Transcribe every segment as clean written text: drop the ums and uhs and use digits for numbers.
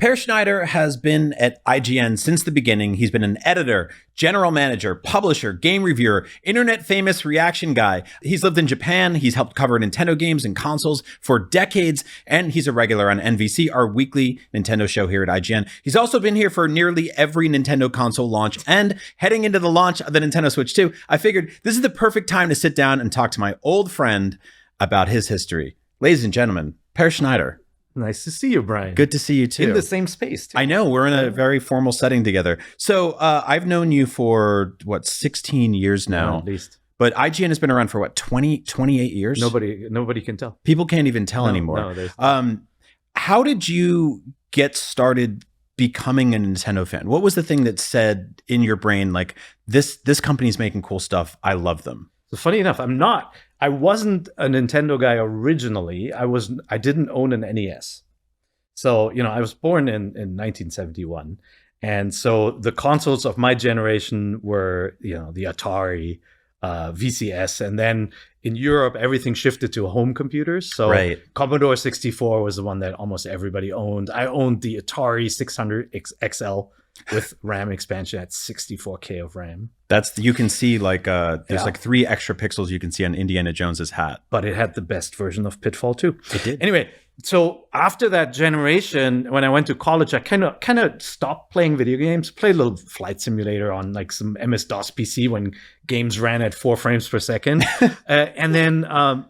Peer Schneider has been at IGN since the beginning. He's been an editor, general manager, publisher, game reviewer, internet famous reaction guy. He's lived in Japan. He's helped cover Nintendo games and consoles for decades, and he's a regular on NVC, our weekly Nintendo show here at IGN. He's also been here for nearly every Nintendo console launch, and heading into the launch of the Nintendo Switch 2, I figured this is the perfect time to sit down and talk to my old friend about his history. Ladies and gentlemen, Peer Schneider. Nice to see you, Brian. Good to see you too. In the same space, too. I know. We're in a very formal setting together. So I've known you for, 16 years now? At least. But IGN has been around for, 28 years? Nobody can tell. People can't even tell anymore. No, how did you get started becoming a Nintendo fan? What was the thing that said in your brain, like, this company's making cool stuff, I love them? So funny enough, I wasn't a Nintendo guy originally. I didn't own an NES. So, I was born in 1971. And so the consoles of my generation were, the Atari, VCS. And then in Europe, everything shifted to home computers. So right. Commodore 64 was the one that almost everybody owned. I owned the Atari 600 XL with RAM expansion at 64K of RAM. You can see there's 3 extra pixels you can see on Indiana Jones's hat. But it had the best version of Pitfall too. It did. Anyway, so after that generation, when I went to college, I kind of stopped playing video games, played a little flight simulator on some MS-DOS PC when games ran at 4 frames per second. And then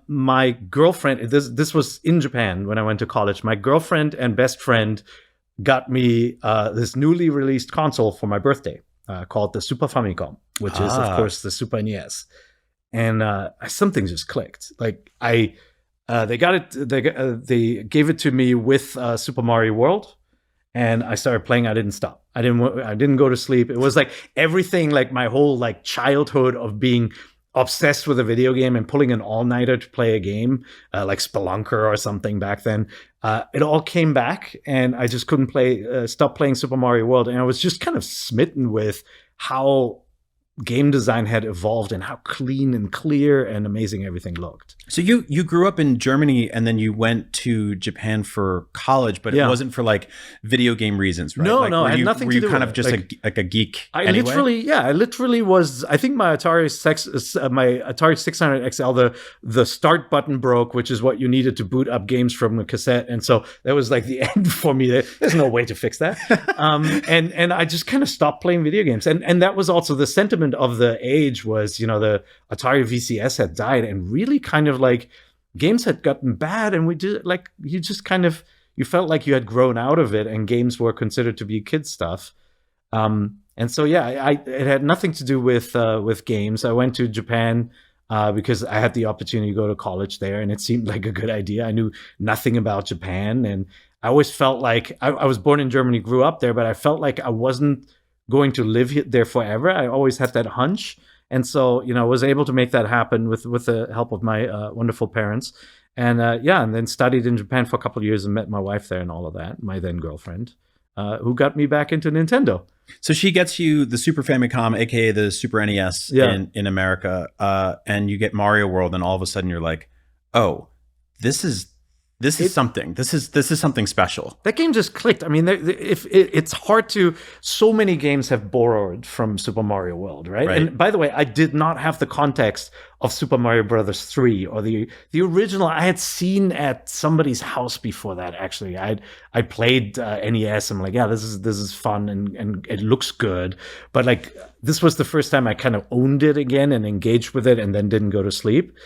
my girlfriend, this was in Japan when I went to college, my girlfriend and best friend got me this newly released console for my birthday called the Super Famicom, which is, of course, the Super NES. And something just clicked. They gave it to me with Super Mario World, and I started playing. I didn't stop. I didn't go to sleep. It was like everything, my whole childhood of being obsessed with a video game and pulling an all-nighter to play a game, like Spelunker or something back then. It all came back, and I just couldn't stop playing Super Mario World. And I was just kind of smitten with how game design had evolved and how clean and clear and amazing everything looked. So you grew up in Germany and then you went to Japan for college, but it wasn't for video game reasons, right? No, I had nothing to do with it. Were you kind of just a geek I anyway? I literally was. I think my Atari 600 XL, the start button broke, which is what you needed to boot up games from a cassette, and so that was the end for me. There's no way to fix that, and I just kind of stopped playing video games, and that was also the sentiment of the age was, the Atari VCS had died, and really kind of games had gotten bad, and we did you just kind of, you felt like you had grown out of it, and games were considered to be kid stuff. And so it had nothing to do with games. I went to Japan because I had the opportunity to go to college there, and it seemed like a good idea. I knew nothing about Japan, and I always felt like I was born in Germany, grew up there, but I felt like I wasn't going to live there forever. I always had that hunch. And so, I was able to make that happen with the help of my wonderful parents. And and then studied in Japan for a couple of years and met my wife there and all of that, my then girlfriend, who got me back into Nintendo. So she gets you the Super Famicom, aka the Super NES in America, and you get Mario World, and all of a sudden you're like, oh, this is something. This is something special. That game just clicked. I mean, it's hard to. So many games have borrowed from Super Mario World, right? And by the way, I did not have the context of Super Mario Brothers 3 or the original. I had seen at somebody's house before that. Actually, I played NES. I'm like, yeah, this is fun and it looks good. But this was the first time I kind of owned it again and engaged with it, and then didn't go to sleep.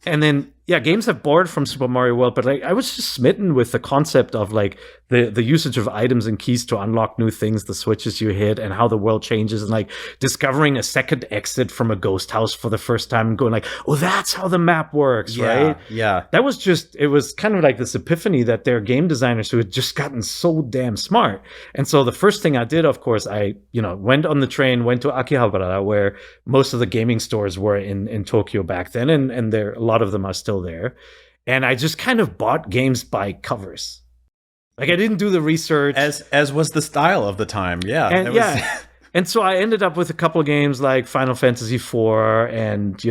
And then, games have borrowed from Super Mario World, but I was just smitten with the concept of the usage of items and keys to unlock new things, the switches you hit, and how the world changes, and discovering a second exit from a ghost house for the first time and going oh, that's how the map works, right? Yeah. That was it was kind of this epiphany that they're game designers who had just gotten so damn smart. And so the first thing I did, of course, I went on the train, went to Akihabara, where most of the gaming stores were in Tokyo back then, and there a lot of them are still there. And I just kind of bought games by covers. I didn't do the research, as was the style of the time. Yeah, And so I ended up with a couple of games like Final Fantasy IV, and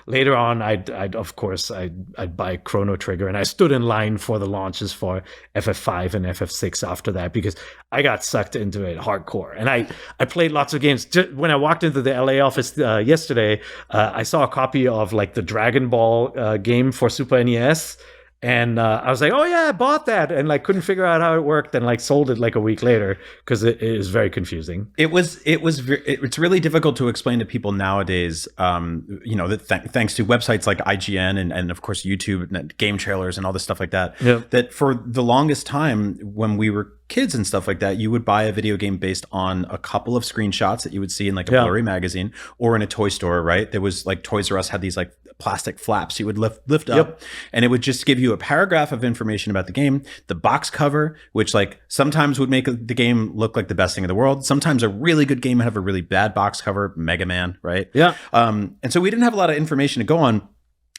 later on, I'd buy Chrono Trigger, and I stood in line for the launches for FF5 and FF6 after that because I got sucked into it hardcore. And I played lots of games. When I walked into the LA office yesterday, I saw a copy of like the Dragon Ball game for Super NES. And I was like, oh yeah, I bought that, and like couldn't figure out how it worked, and like sold it like a week later because it is very confusing. It's really difficult to explain to people nowadays. That thanks to websites like IGN and of course YouTube and game trailers and all this stuff like that. Yeah. That for the longest time when we were kids and stuff like that, you would buy a video game based on a couple of screenshots that you would see in like a blurry magazine or in a toy store, right? There was like Toys R Us had these like plastic flaps you would lift up, and it would just give you a paragraph of information about the game, the box cover, which like sometimes would make the game look like the best thing in the world. Sometimes a really good game would have a really bad box cover, Mega Man, right? Yeah. And so we didn't have a lot of information to go on.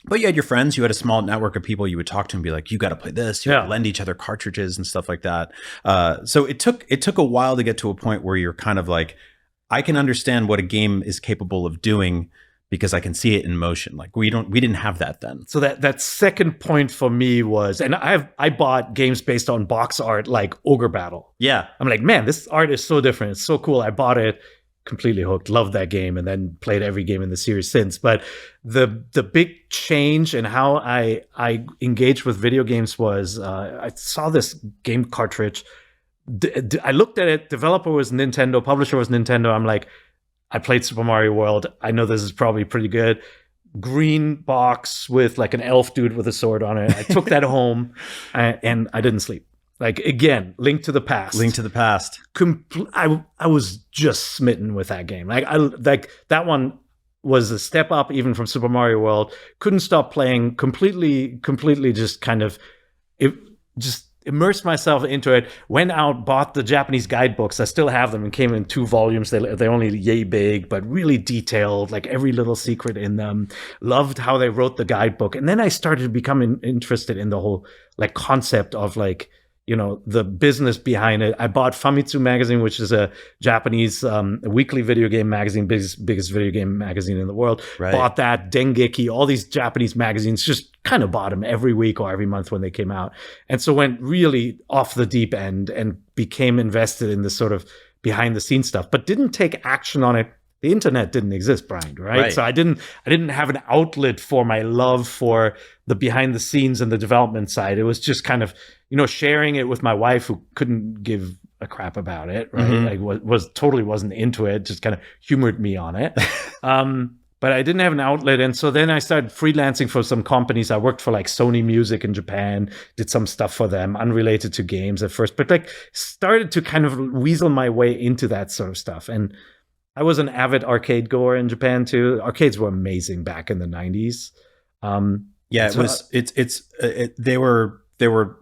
But you had your friends, you had a small network of people you would talk to and be like, you got to play this. You would lend each other cartridges and stuff like that. So it took a while to get to a point where you're kind of like, I can understand what a game is capable of doing because I can see it in motion. Like we didn't have that then. So that second point for me was, and I bought games based on box art like Ogre Battle. Yeah. I'm like, man, this art is so different. It's so cool. I bought it. Completely hooked, loved that game, and then played every game in the series since. But the big change in how I engaged with video games was I saw this game cartridge. I looked at it. Developer was Nintendo, publisher was Nintendo. I'm like, I played Super Mario World. I know this is probably pretty good. Green box with like an elf dude with a sword on it. I took that home, and I didn't sleep. Like, again, Link to the Past. Link to the Past. I was just smitten with that game. Like that one was a step up even from Super Mario World. Couldn't stop playing. Completely just kind of just immersed myself into it. Went out, bought the Japanese guidebooks. I still have them and came in 2 volumes. They're only yay big, but really detailed, like every little secret in them. Loved how they wrote the guidebook. And then I started becoming interested in the whole like concept of like, the business behind it. I bought Famitsu magazine, which is a Japanese weekly video game magazine, biggest video game magazine in the world. Right. Bought that, Dengeki, all these Japanese magazines, just kind of bought them every week or every month when they came out. And so went really off the deep end and became invested in this sort of behind the scenes stuff, but didn't take action on it. The internet didn't exist, Brian, right? So I didn't have an outlet for my love for the behind the scenes and the development side. It was just kind of, sharing it with my wife, who couldn't give a crap about it, right? Mm-hmm. Like wasn't into it, just kind of humored me on it. But I didn't have an outlet. And so then I started freelancing for some companies. I worked for like Sony Music in Japan, did some stuff for them, unrelated to games at first, but like started to kind of weasel my way into that sort of stuff. And I was an avid arcade goer in Japan too. Arcades were amazing back in the 90s. There were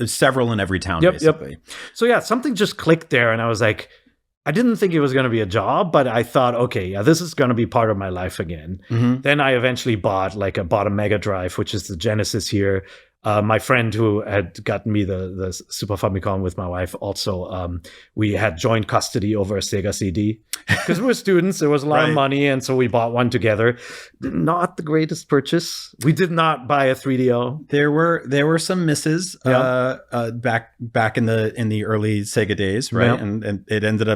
several in every town, basically. Yep. So yeah, something just clicked there, and I was like, I didn't think it was going to be a job, but I thought, okay, yeah, this is going to be part of my life again. Mm-hmm. Then I eventually bought a Mega Drive, which is the Genesis here. My friend who had gotten me the Super Famicom with my wife, also, we had joint custody over a Sega CD because we were students. There was a lot of money, and so we bought one together. Not the greatest purchase. We did not buy a 3DO. There were some misses back in the early Sega days, right? Yeah. And it ended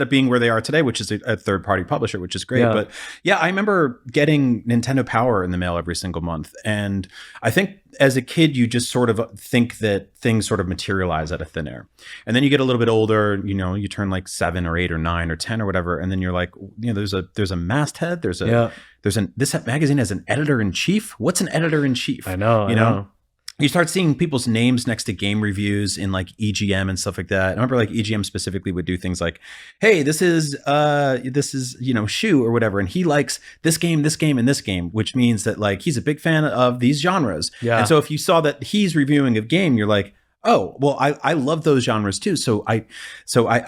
up being where they are today, which is a third party publisher, which is great. Yeah. But yeah, I remember getting Nintendo Power in the mail every single month, and I think as a kid, you just sort of think that things sort of materialize out of thin air. And then you get a little bit older, you turn like 7 or 8 or 9 or 10 or whatever. And then you're like, there's a masthead. This magazine has an editor-in-chief. What's an editor-in-chief? I know. You start seeing people's names next to game reviews in like EGM and stuff like that. I remember like EGM specifically would do things like, hey, this is Shu or whatever, and he likes this game, and this game, which means that like he's a big fan of these genres. Yeah. And so if you saw that he's reviewing a game, you're like, oh, well, I love those genres too. So I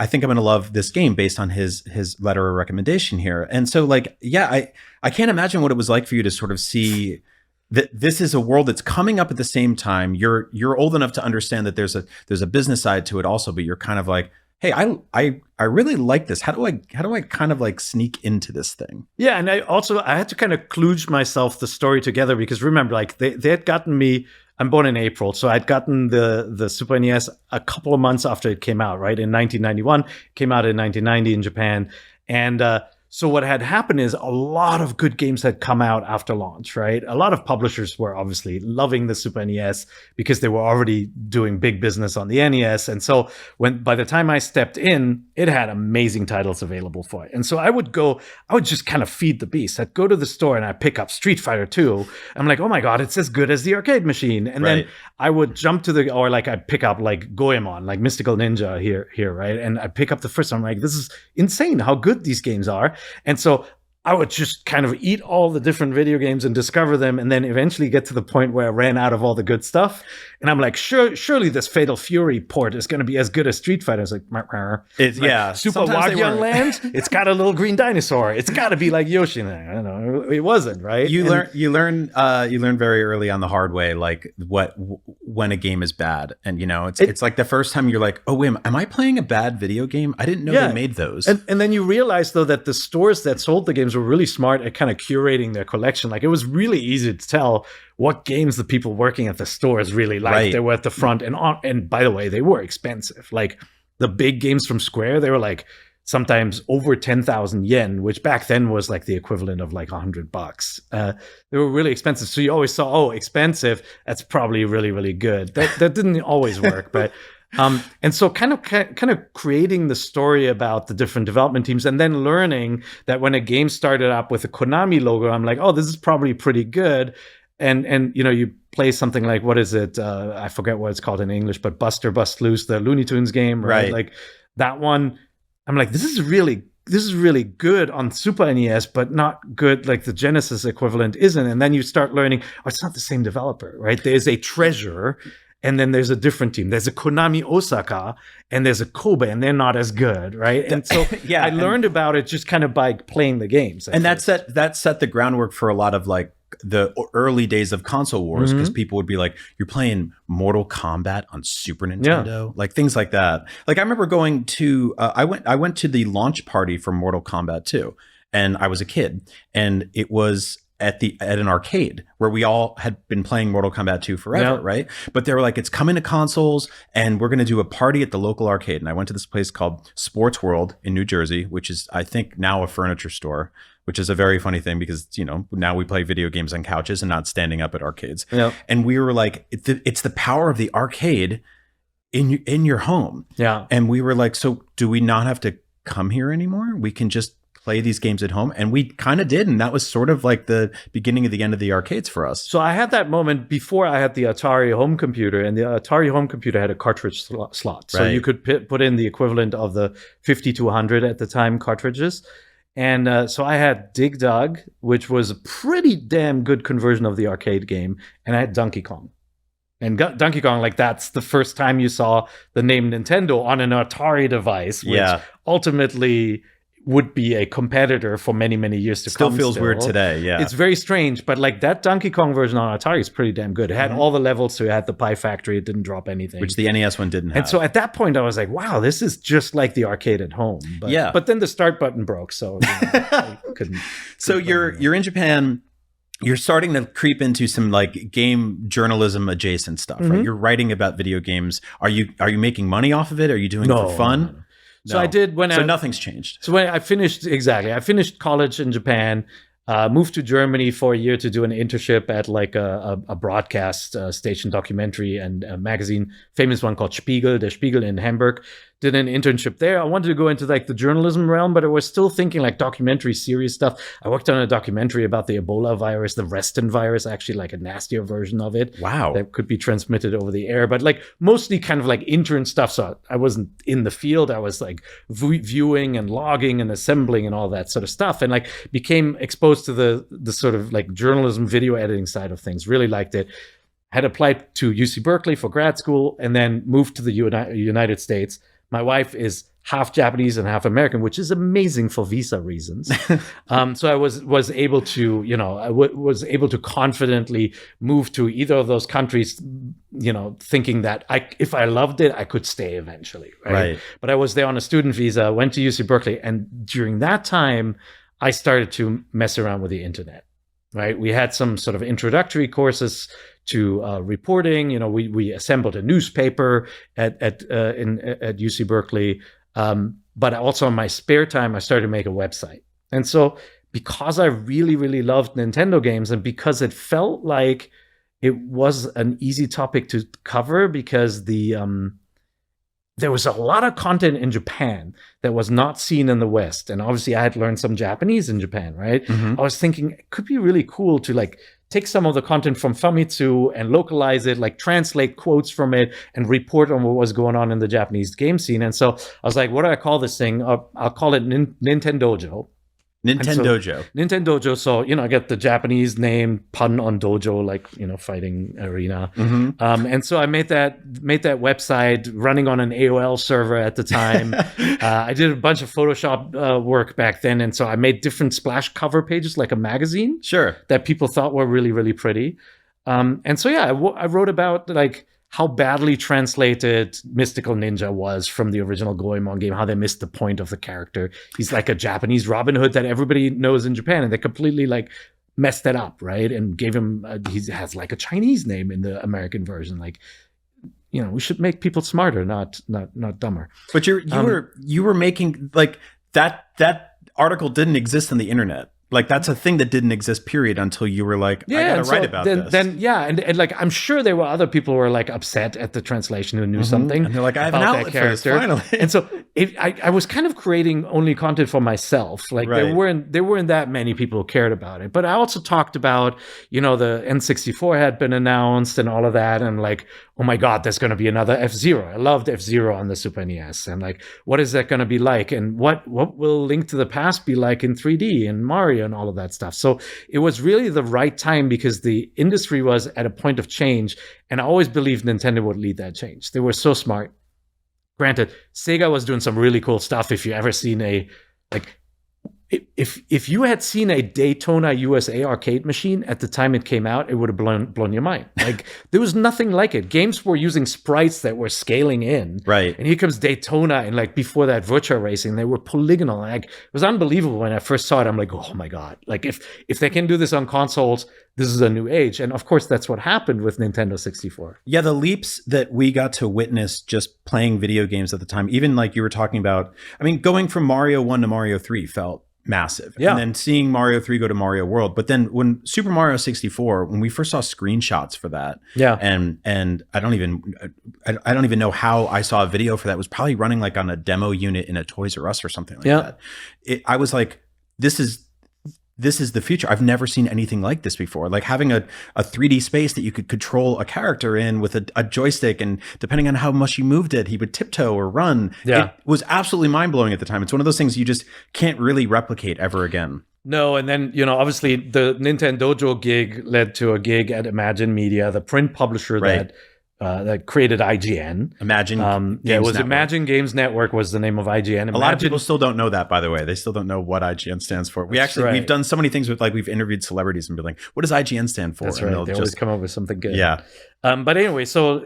think I'm going to love this game based on his letter of recommendation here. And so like, yeah, I can't imagine what it was like for you to sort of see that this is a world that's coming up at the same time. You're old enough to understand that there's a business side to it also, but you're kind of like, hey, I really like this. How do I kind of like sneak into this thing? Yeah, and I had to kind of kludge myself the story together, because remember, like they had gotten me. I'm born in April, so I'd gotten the Super NES a couple of months after it came out, right? In 1991, it came out in 1990 in Japan, and so what had happened is a lot of good games had come out after launch, right? A lot of publishers were obviously loving the Super NES because they were already doing big business on the NES. And so by the time I stepped in, it had amazing titles available for it. And so I would just kind of feed the beast. I'd go to the store and I'd pick up Street Fighter 2. I'm like, oh my God, it's as good as the arcade machine. And then I would jump to I'd pick up like Goemon, like Mystical Ninja here, right? And I'd pick up the first one. I'm like, this is insane how good these games are. And so I would just kind of eat all the different video games and discover them, and then eventually get to the point where I ran out of all the good stuff. And I'm like, surely this Fatal Fury port is going to be as good as Street Fighter. It's like, Super Wagyan Land. It's got a little green dinosaur. It's got to be like Yoshi. I don't know. It wasn't, right? You learn very early on the hard way, like when a game is bad, and it's like the first time you're like, oh wait, am I playing a bad video game? I didn't know they made those. And then you realize though that the stores that sold the games were really smart at kind of curating their collection. Like it was really easy to tell what games the people working at the stores really liked. Right. They were at the front, and by the way, they were expensive. Like the big games from Square, they were like sometimes over 10,000 yen, which back then was like the equivalent of like $100. They were really expensive. So you always saw, oh, expensive, that's probably really, really good. That didn't always work, but and so kind of creating the story about the different development teams, and then learning that when a game started up with a Konami logo, I'm like, oh, this is probably pretty good. And you play something like, what is it? I forget what it's called in English, but Buster Bust Loose, the Looney Tunes game, right? Like that one, I'm like, this is really good on Super NES, but not good like the Genesis equivalent isn't. And then you start learning, oh, it's not the same developer, right? There's a Treasure, and then there's a different team. There's a Konami Osaka, and there's a Kobe, and they're not as good, right? And so I learned about it just kind of by playing the games. And that set the groundwork for a lot of like the early days of console wars, because people would be like, you're playing Mortal Kombat on Super Nintendo, like things like that. Like I remember going to I went to the launch party for Mortal Kombat 2, and I was a kid, and it was at an arcade where we all had been playing Mortal Kombat 2 forever, right? But they were like, it's coming to consoles, and we're going to do a party at the local arcade. And I went to this place called Sports World in New Jersey, which is, I think, now a furniture store, which is a very funny thing because, now we play video games on couches and not standing up at arcades. Yep. And we were like, it's the power of the arcade in your home. Yeah. And we were like, so do we not have to come here anymore? We can just play these games at home. And we kind of did. And that was sort of like the beginning of the end of the arcades for us. So I had that moment before I had the Atari home computer, and the Atari home computer had a cartridge slot. So you could put in the equivalent of the 5200 at the time cartridges. And so I had Dig Dug, which was a pretty damn good conversion of the arcade game. And I had Donkey Kong. And Donkey Kong, like that's the first time you saw the name Nintendo on an Atari device, which ultimately would be a competitor for many, many years to come. Still feels weird today, yeah. It's very strange, but like that Donkey Kong version on Atari is pretty damn good. It had all the levels, so it had the Pie Factory, it didn't drop anything. Which the NES one didn't have. And so at that point, I was like, wow, this is just like the arcade at home. But then the start button broke, so I couldn't. So you're in Japan. You're starting to creep into some like game journalism adjacent stuff, right? You're writing about video games. Are you making money off of it? Are you doing it for fun? No. So I did nothing's changed. So when I finished college in Japan, moved to Germany for a year to do an internship at like a broadcast station documentary and a magazine, famous one called Spiegel, Der Spiegel in Hamburg. Did an internship there. I wanted to go into like the journalism realm, but I was still thinking like documentary series stuff. I worked on a documentary about the Ebola virus, the Reston virus, actually like a nastier version of it. Wow. That could be transmitted over the air, but like mostly kind of like intern stuff. So I wasn't in the field. I was like viewing and logging and assembling and all that sort of stuff. And like became exposed to the sort of like journalism, video editing side of things. Really liked it. Had applied to UC Berkeley for grad school and then moved to the United States. My wife is half Japanese and half American, which is amazing for visa reasons. So I was able to, was able to confidently move to either of those countries, thinking that if I loved it, I could stay eventually. Right. But I was there on a student visa, went to UC Berkeley, and during that time, I started to mess around with the internet. Right. We had some sort of introductory courses to reporting. We assembled a newspaper at UC Berkeley. But also in my spare time, I started to make a website. And so because I really, really loved Nintendo games, and because it felt like it was an easy topic to cover, because there was a lot of content in Japan that was not seen in the West. And obviously I had learned some Japanese in Japan, right? Mm-hmm. I was thinking it could be really cool to take some of the content from Famitsu and localize it, translate quotes from it and report on what was going on in the Japanese game scene. And so I was like, what do I call this thing? I'll call it Nintendojo. Nintendojo. So, I get the Japanese name pun on dojo, fighting arena. Mm-hmm. And so I made that website running on an AOL server at the time. I did a bunch of Photoshop work back then. And so I made different splash cover pages, like a magazine. Sure. That people thought were really, really pretty. And so, I wrote about how badly translated Mystical Ninja was from the original Goemon game, how they missed the point of the character. He's like a Japanese Robin Hood that everybody knows in Japan, and they completely messed that up, right? And gave him, he has a Chinese name in the American version. We should make people smarter, not dumber. But you were making that article didn't exist on the internet. That's a thing that didn't exist, period, until you were I gotta write about this. And I'm sure there were other people who were upset at the translation who knew something. And they're I have an outlet for this, finally. And so I was kind of creating only content for myself. Right. There weren't that many people who cared about it. But I also talked about, the N64 had been announced and all of that. And oh my God, there's going to be another F-Zero. I loved F-Zero on the Super NES. And what is that going to be like? And what will Link to the Past be like in 3D and Mario and all of that stuff? So it was really the right time because the industry was at a point of change. And I always believed Nintendo would lead that change. They were so smart. Granted, Sega was doing some really cool stuff. If you ever seen if you had seen a Daytona USA arcade machine at the time it came out, it would have blown your mind. There was nothing like it. Games were using sprites that were scaling in. Right. And here comes Daytona, and before that, Virtua Racing, they were polygonal. It was unbelievable when I first saw it. I'm like, oh my God. If they can do this on consoles, this is a new age. And of course, that's what happened with Nintendo 64. Yeah, the leaps that we got to witness just playing video games at the time, even you were talking about, going from Mario 1 to Mario 3 felt massive. Yeah. And then seeing Mario 3 go to Mario World. But then when Super Mario 64, when we first saw screenshots for that, and I don't even know how I saw a video for that. It was probably running on a demo unit in a Toys R Us or something like that. I was like, this is the future. I've never seen anything like this before. Having a 3D space that you could control a character in with a joystick, and depending on how much you moved it, he would tiptoe or run. Yeah. It was absolutely mind-blowing at the time. It's one of those things you just can't really replicate ever again. No, and then, obviously the Nintendojo gig led to a gig at Imagine Media, the print publisher that created IGN. Imagine Games it was Network. Imagine Games Network was the name of IGN. A lot of people still don't know that, by the way. They still don't know what IGN stands for. We've done so many things with we've interviewed celebrities and been like, what does IGN stand for? That's right. They always come up with something good. Yeah. But anyway, so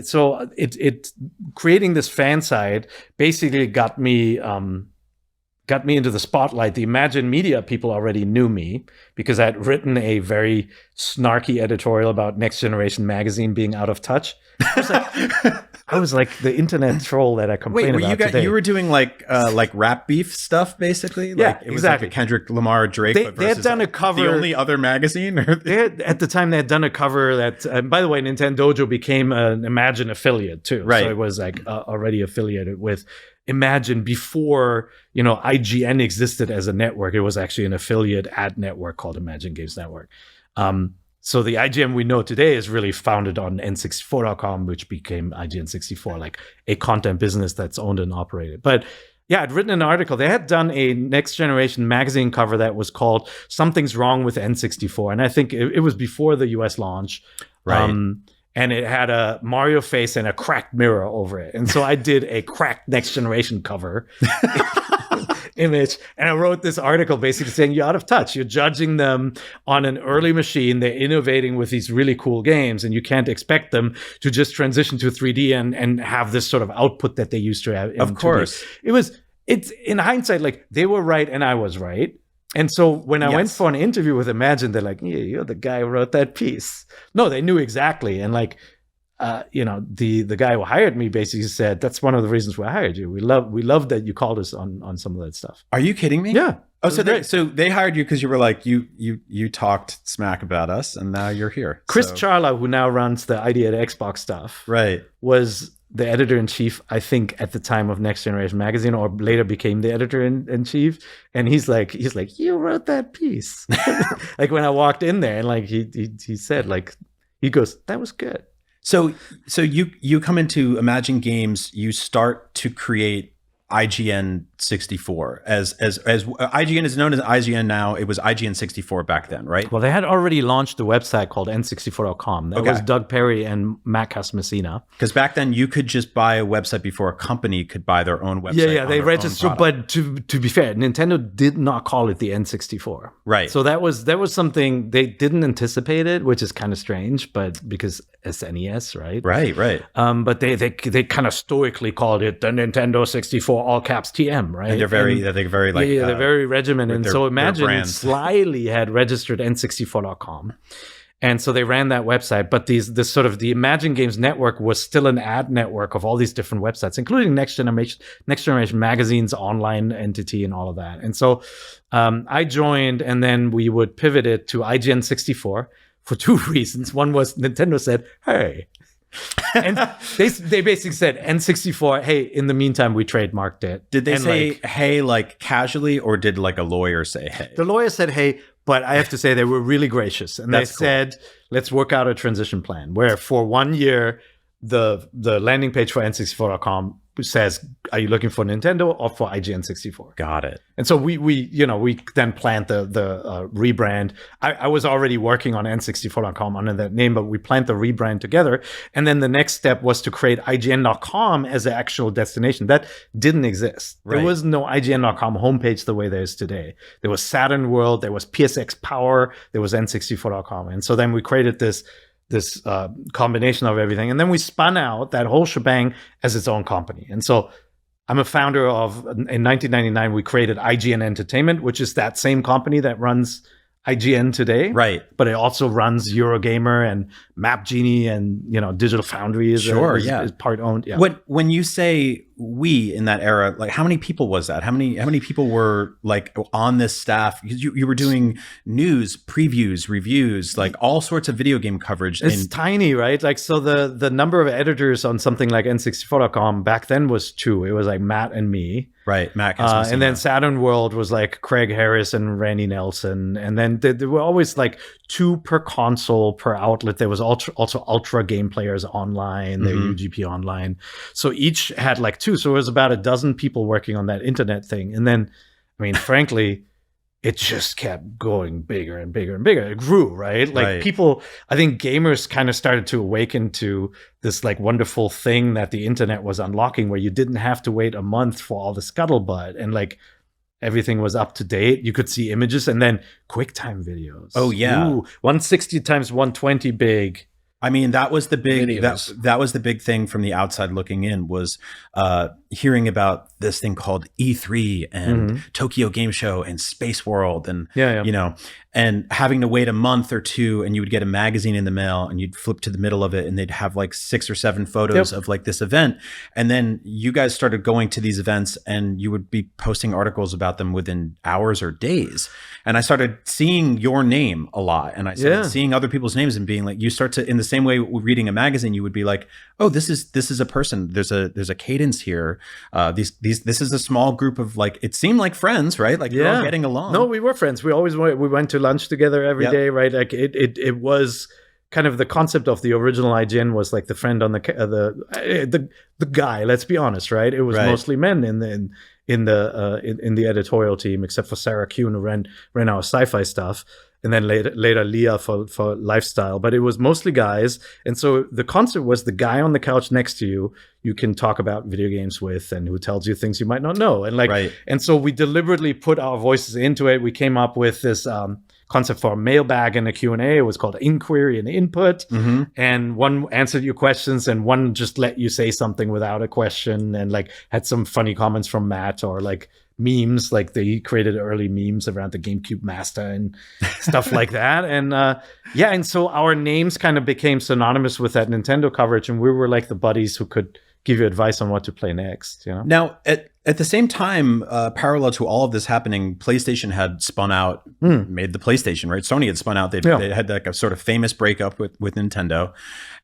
so it creating this fan side basically got me into the spotlight. The Imagine Media people already knew me because I had written a very snarky editorial about Next Generation magazine being out of touch. I was like the internet troll that I complain about today. You were doing rap beef stuff, basically? Yeah, it was exactly. Like a Kendrick Lamar Drake. They had done a cover. The only other magazine? At the time, they had done a cover that, by the way, Nintendojo became an Imagine affiliate too. Right. So it was already affiliated with Imagine before, IGN existed as a network. It was actually an affiliate ad network called Imagine Games Network. So the IGN we know today is really founded on N64.com, which became IGN64, a content business that's owned and operated. But yeah, I'd written an article. They had done a Next Generation magazine cover that was called Something's Wrong with N64. And I think it was before the US launch. Right. and it had a Mario face and a cracked mirror over it. And so I did a cracked Next Generation cover image, and I wrote this article basically saying you're out of touch. You're judging them on an early machine. They're innovating with these really cool games, and you can't expect them to just transition to 3D and have this sort of output that they used to have in Of course. 2D. It's in hindsight, like, they were right and I was right. And so when I went for an interview with Imagine, they're like, yeah, you're the guy who wrote that piece. No, they knew exactly. And like, the guy who hired me basically said, that's one of the reasons we hired you. We love that you called us on some of that stuff. Are you kidding me? Yeah. Oh, so they hired you because you were like, you talked smack about us, and now you're here. Chris Charla, who now runs the Idea at Xbox stuff, right, was the editor-in-chief, I think, at the time of Next Generation Magazine, or later became the editor-in-chief. And he's like, you wrote that piece. Like, when I walked in there, and like he said, like, he goes, that was good. So you come into Imagine Games, you start to create IGN 64 as IGN is known as IGN now. It was IGN 64 back then, right? Well, they had already launched a website called n64.com. That was Doug Perry and Matt Casamassina. Because back then you could just buy a website before a company could buy their own website. Yeah, they registered. But to be fair, Nintendo did not call it the N64. Right. So that was something they didn't anticipate it, which is kind of strange, but because it's NES, right? Right. But they kind of stoically called it the Nintendo 64 all caps TM, right? And they're very like they're very regimented. And so Imagine slyly had registered N64.com. And so they ran that website, but this sort of the Imagine Games network was still an ad network of all these different websites, including Next Generation Magazine's online entity and all of that. And so I joined, and then we would pivot it to IGN 64 for two reasons. One was Nintendo said, hey. And they basically said N64, hey, in the meantime, we trademarked it. Did they and say, like, hey, like casually, or did like a lawyer say, hey? The lawyer said, hey, but I have to say they were really gracious. And That's they said, let's work out a transition plan where for 1 year, the landing page for N64.com says, are you looking for Nintendo or for IGN 64? Got it. And so we then planned the rebrand. I was already working on N64.com under that name, but we planned the rebrand together. And then the next step was to create IGN.com as an actual destination. That didn't exist. Right. There was no IGN.com homepage the way there is today. There was Saturn World, there was PSX Power, there was N64.com. And so then we created this combination of everything. And then we spun out that whole shebang as its own company. And so I'm a founder of, in 1999, we created IGN Entertainment, which is that same company that runs IGN today. Right. But it also runs Eurogamer and Map Genie and, Digital Foundry is part owned. Yeah. When you say we in that era, like how many people was that? How many people were like on this staff? Because you were doing news, previews, reviews, like all sorts of video game coverage. It's tiny, right? Like, so the number of editors on something like N64.com back then was 2. It was like Matt and me. Right, Matt. And then Saturn World was like Craig Harris and Randy Nelson. And then there were always like 2 per console per outlet. There was also Ultra Game Players online, there UGP online. So each had like 2. So it was about a dozen people working on that internet thing. And then, I mean, frankly, it just kept going bigger and bigger and bigger. It grew, right? Like people, I think gamers kind of started to awaken to this like wonderful thing that the internet was unlocking, where you didn't have to wait a month for all the scuttlebutt, and like everything was up to date. You could see images, and then QuickTime videos. Oh yeah. 160 times 120 big. I mean, that was the big that was the big thing from the outside looking in, was hearing about this thing called E3 and Tokyo Game Show and Space World and and having to wait a month or 2, and you would get a magazine in the mail and you'd flip to the middle of it and they'd have like 6 or 7 photos of like this event. And then you guys started going to these events and you would be posting articles about them within hours or days. And I started seeing your name a lot, and I started seeing other people's names and being like, you start to, in the same way reading a magazine, you would be like, oh, this is a person. There's a cadence here. This is a small group of, like, it seemed like friends, right? Like you're all getting along. No, we were friends. We went to lunch together every day, right? Like it was kind of the concept of the original IGN was like the friend on the guy. Let's be honest, right? It was mostly men in the editorial team, except for Sarah Kuhn, who ran our sci-fi stuff. and then later Leah for lifestyle. But it was mostly guys. And so the concept was the guy on the couch next to you can talk about video games with, and who tells you things you might not know. And and so we deliberately put our voices into it. We came up with this concept for a mailbag and a Q&A. It was called inquiry and input. And one answered your questions, and one just let you say something without a question, and had some funny comments from Matt, or memes, they created early memes around the GameCube Master and stuff like that. And and so our names kind of became synonymous with that Nintendo coverage, and we were like the buddies who could give you advice on what to play next. Now, at the same time, parallel to all of this happening, PlayStation had spun out, made the PlayStation, right? Sony had spun out. They had a sort of famous breakup with Nintendo,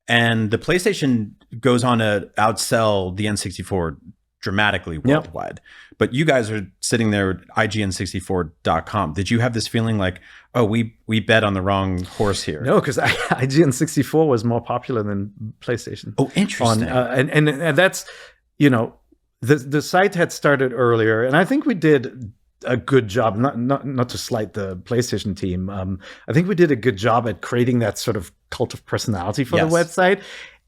and the PlayStation goes on to outsell the N64 dramatically worldwide. But you guys are sitting there at IGN64.com. Did you have this feeling like, oh, we bet on the wrong horse here? No, because IGN64 was more popular than PlayStation. Oh, interesting. And that's, the site had started earlier, and I think we did a good job, not to slight the PlayStation team. I think we did a good job at creating that sort of cult of personality for the website,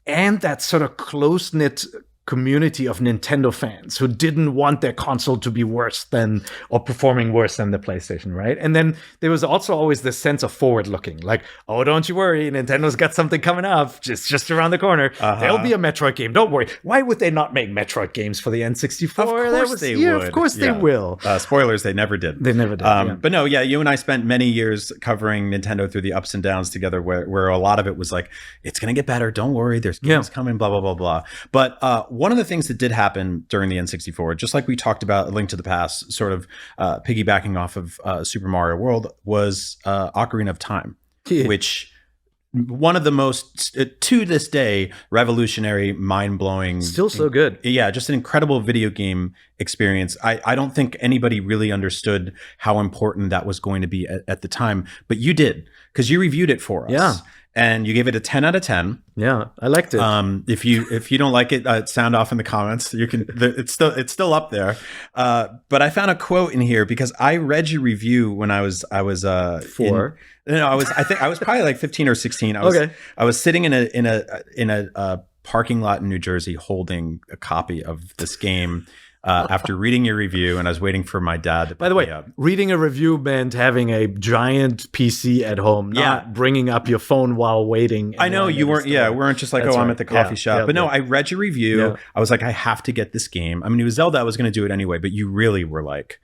and that sort of close-knit community of Nintendo fans who didn't want their console to be worse than, or performing worse than, the PlayStation, right? And then there was also always this sense of forward looking, oh, don't you worry, Nintendo's got something coming up just around the corner. There'll be a Metroid game, don't worry. Why would they not make Metroid games for the N64? Of course they would. Of course they will. Spoilers, they never did. They never did. But no, you and I spent many years covering Nintendo through the ups and downs together, where a lot of it was it's going to get better, don't worry, there's games coming, blah, blah, blah, blah. But one of the things that did happen during the N64, just like we talked about A Link to the Past, sort of piggybacking off of Super Mario World, was Ocarina of Time, which one of the most, to this day, revolutionary, mind-blowing. Still so good. Yeah, just an incredible video game experience. I don't think anybody really understood how important that was going to be at the time, but you did, because you reviewed it for us. Yeah. And you gave it a 10 out of 10. Yeah, I liked it. If you don't like it, sound off in the comments. You can. It's still up there. But I found a quote in here because I read your review when I was 4. I think I was probably 15 or 16. I was sitting in a parking lot in New Jersey holding a copy of this game. After reading your review, and I was waiting for my dad to By the way, reading a review meant having a giant PC at home, not bringing up your phone while waiting. I know you weren't. Yeah, we weren't just I'm at the coffee shop. But no, I read your review. Yeah. I was like, I have to get this game. I mean, it was Zelda. I was going to do it anyway, but you really were like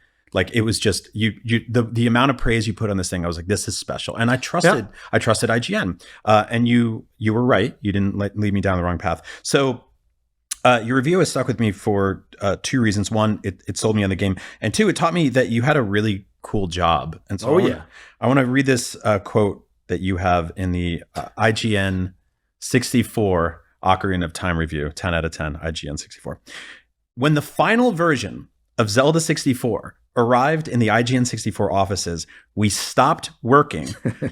it was just the amount of praise you put on this thing. I was like, this is special, and I trusted IGN, and you were right. You didn't lead me down the wrong path. So. Your review has stuck with me for 2 reasons. One, it sold me on the game. And 2, it taught me that you had a really cool job. And so I want to read this quote that you have in the IGN 64 Ocarina of Time review, 10 out of 10, IGN 64. When the final version of Zelda 64 arrived in the IGN 64 offices, we stopped working,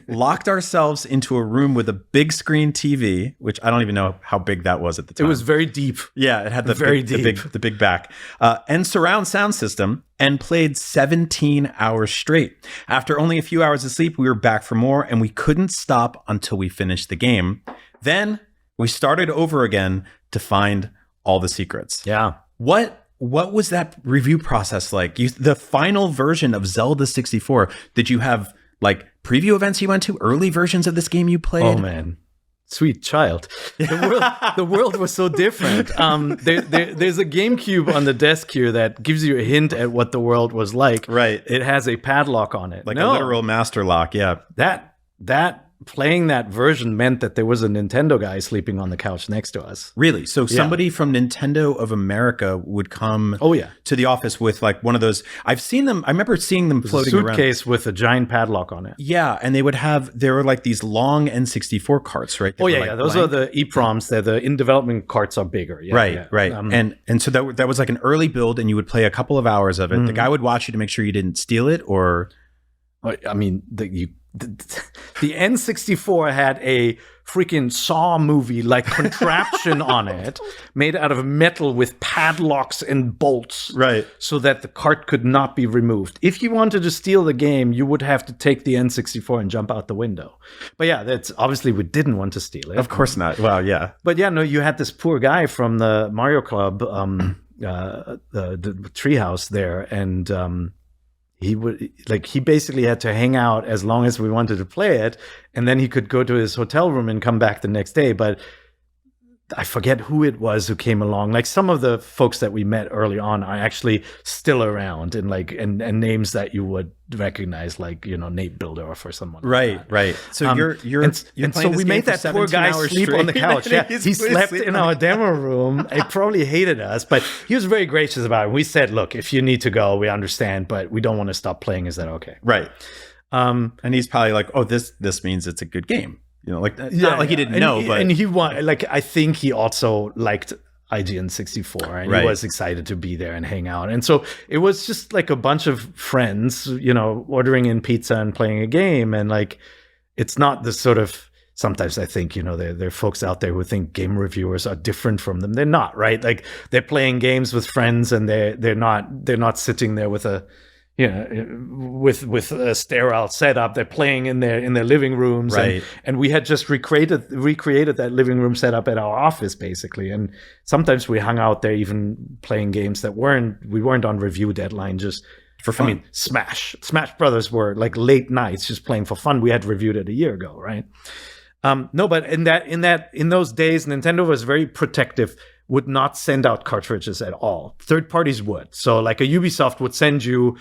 locked ourselves into a room with a big screen TV, which I don't even know how big that was at the time. It was very deep. Yeah, it had the big back, and surround sound system, and played 17 hours straight. After only a few hours of sleep, we were back for more, and we couldn't stop until we finished the game. Then we started over again to find all the secrets. Yeah. What was that review process like? The final version of Zelda 64, did you have preview events you went to, early versions of this game you played? Oh man, sweet child. The world was so different. There's a GameCube on the desk here that gives you a hint at what the world was like. Right. It has a padlock on it. A literal master lock, yeah. That playing that version meant that there was a Nintendo guy sleeping on the couch next to us. Really? So somebody from Nintendo of America would come to the office with one of those. I've seen them. I remember seeing them floating around. A suitcase with a giant padlock on it. Yeah. And there were these long N64 carts, right? Those are the EEPROMs. The in development carts are bigger. Yeah, right. And so that was an early build, and you would play a couple of hours of it. The guy would watch you to make sure you didn't steal it, or... I mean, the N64 had a freaking Saw movie like contraption on it, made out of metal with padlocks and bolts, Right. so that the cart could not be removed. If you wanted to steal the game, you would have to take the N64 and jump out the window. But yeah, that's obviously we didn't want to steal it. Of course not. Well, yeah. But yeah, no, you had this poor guy from the Mario Club, the treehouse there, and he basically had to hang out as long as we wanted to play it, and then he could go to his hotel room and come back the next day. But I forget who it was who came along. Like some of the folks that we met early on are actually still around, and and names that you would recognize, like Nate Bildorf or someone. Right, like that. right. So you're and playing so this we game made for that poor 17 guy hours sleep on the straight, couch. and Yeah, he's he slept sleeping in on our demo room. He probably hated us, but he was very gracious about it. We said, "Look, if you need to go, we understand, but we don't want to stop playing. Is that okay?" Right. And he's probably like, "Oh, this means it's a good game." Not like he didn't know, but he I think he also liked IGN 64, and he was excited to be there and hang out. And so it was just like a bunch of friends, ordering in pizza and playing a game. And like, it's not the sort of, sometimes I think, there are folks out there who think game reviewers are different from them. They're not, right? Like they're playing games with friends, and they're not sitting there with a, with a sterile setup. They're playing in their living rooms, right? And we had just recreated that living room setup at our office, basically. And sometimes we hung out there, even playing games that we weren't on review deadline, just for fun. I mean, Smash Brothers were like late nights, just playing for fun. We had reviewed it a year ago, right? No, but in those days, Nintendo was very protective. Would not send out cartridges at all. Third parties would. So like a Ubisoft would send you.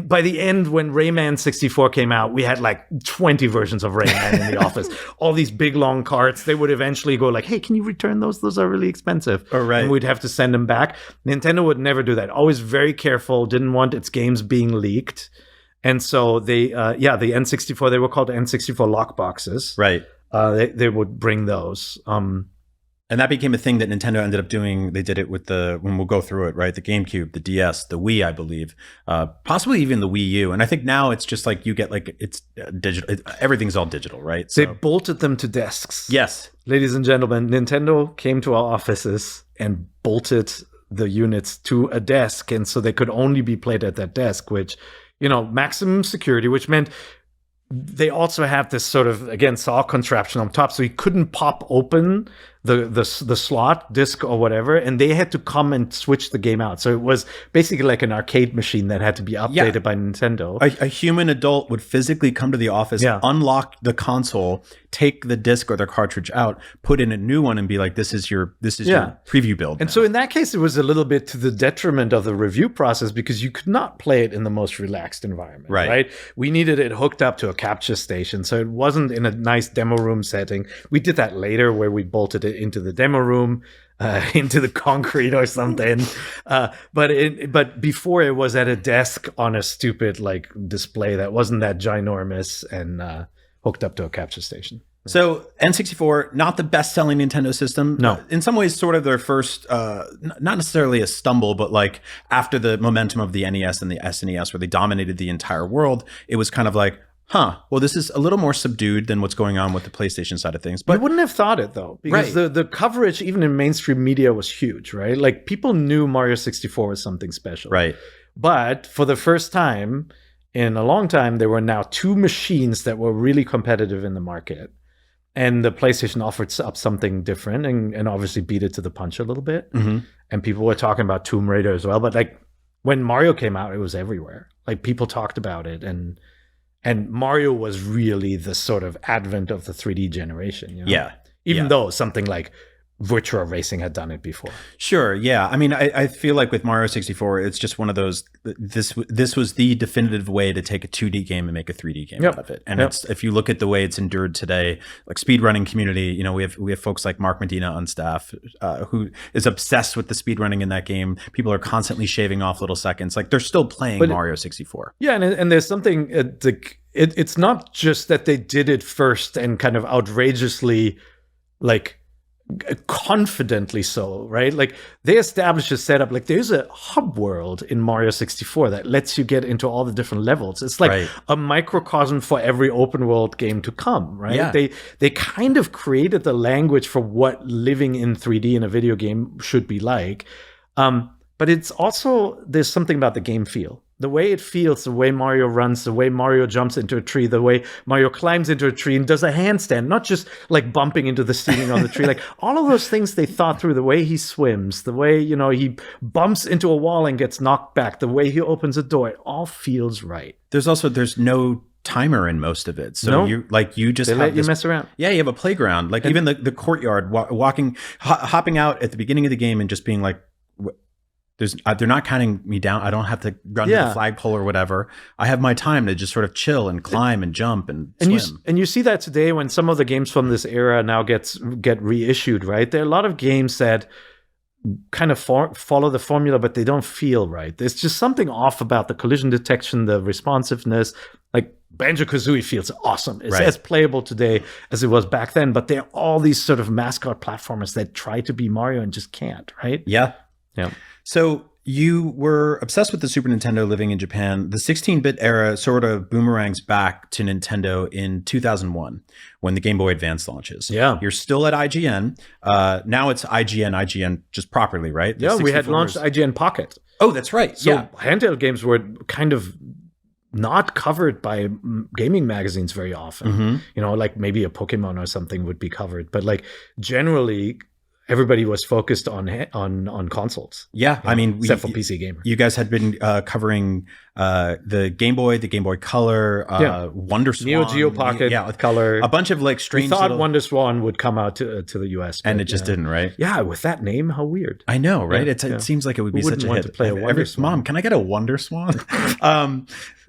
By the end, when Rayman 64 came out, we had like 20 versions of Rayman in the office. All these big, long carts. They would eventually go like, hey, can you return those? Those are really expensive. Oh, right. And we'd have to send them back. Nintendo would never do that. Always very careful. Didn't want its games being leaked. And so the N64, they were called N64 lockboxes. Right. They would bring those. And that became a thing that Nintendo ended up doing. They did it with when we'll go through it, right? The GameCube, the DS, the Wii, I believe, possibly even the Wii U. And I think now it's just like you get like it's digital. Everything's all digital, right? So, they bolted them to desks. Yes. Ladies and gentlemen, Nintendo came to our offices and bolted the units to a desk. And so they could only be played at that desk, which, maximum security, which meant they also had this sort of, again, saw contraption on top. So you couldn't pop open the slot disc or whatever, and they had to come and switch the game out. So it was basically like an arcade machine that had to be updated by Nintendo. A human adult would physically come to the office, unlock the console, take the disc or the cartridge out, put in a new one, and be like, "This is your preview build." And so in that case, it was a little bit to the detriment of the review process, because you could not play it in the most relaxed environment. Right? We needed it hooked up to a capture station, so it wasn't in a nice demo room setting. We did that later, where we bolted it into the demo room, into the concrete or something. But before, it was at a desk on a stupid like display that wasn't that ginormous, and hooked up to a capture station. So N64, not the best-selling Nintendo system. No. In some ways, sort of their first, not necessarily a stumble, but like after the momentum of the NES and the SNES, where they dominated the entire world, it was kind of like, well, this is a little more subdued than what's going on with the PlayStation side of things. But you wouldn't have thought it, though, because the coverage, even in mainstream media, was huge, right? Like, people knew Mario 64 was something special. Right. But for the first time in a long time, there were now two machines that were really competitive in the market. And the PlayStation offered up something different, and obviously beat it to the punch a little bit. Mm-hmm. And people were talking about Tomb Raider as well. But like when Mario came out, it was everywhere. Like, people talked about it, and Mario was really the sort of advent of the 3D generation. Yeah. Even though something like Virtua Racing had done it before. Sure, yeah. I mean, I feel like with Mario 64, it's just one of those, this was the definitive way to take a 2D game and make a 3D game out of it. And it's, if you look at the way it's endured today, like speedrunning community, we have folks like Mark Medina on staff, who is obsessed with the speedrunning in that game. People are constantly shaving off little seconds. Like, they're still playing Mario 64. Yeah, and there's something, it's not just that they did it first and kind of outrageously, like, confidently so, right? Like they establish a setup, like there's a hub world in Mario 64 that lets you get into all the different levels. It's like a microcosm for every open world game to come, right? Yeah. They kind of created the language for what living in 3D in a video game should be like. But it's also, there's something about the game feel. The way it feels, the way Mario runs, the way Mario jumps into a tree, the way Mario climbs into a tree and does a handstand, not just like bumping into the ceiling on the tree. Like all of those things they thought through, the way he swims, the way, you know, he bumps into a wall and gets knocked back, the way he opens a door, it all feels right. There's no timer in most of it. So you just let you mess around. Yeah, you have a playground. Like even the courtyard, hopping out at the beginning of the game and just being like, they're not counting me down. I don't have to run to the flagpole or whatever. I have my time to just sort of chill and climb and jump and swim. And you see that today when some of the games from this era now get reissued, right? There are a lot of games that kind of follow the formula, but they don't feel right. There's just something off about the collision detection, the responsiveness. Like Banjo-Kazooie feels awesome. It's as playable today as it was back then, but there are all these sort of mascot platformers that try to be Mario and just can't, right? Yeah. Yeah. So you were obsessed with the Super Nintendo living in Japan. The 16-bit era sort of boomerangs back to Nintendo in 2001 when the Game Boy Advance launches. Yeah. You're still at IGN. Now it's IGN just properly, right? Yeah, we had launched IGN Pocket. Oh, that's right. So handheld games were kind of not covered by gaming magazines very often. You know, like maybe a Pokemon or something would be covered. But like generally, everybody was focused on consoles. Yeah, I mean, except for PC gamers. You guys had been covering the Game Boy Color, Wonder Swan, Neo Geo Pocket, with Color, a bunch of like strange. We thought Wonder Swan would come out to the US, and it just didn't, right? Yeah, with that name, how weird. I know, right? It seems like it would be such a hit. To play a Wonder Swan? Mom, can I get a Wonder Swan?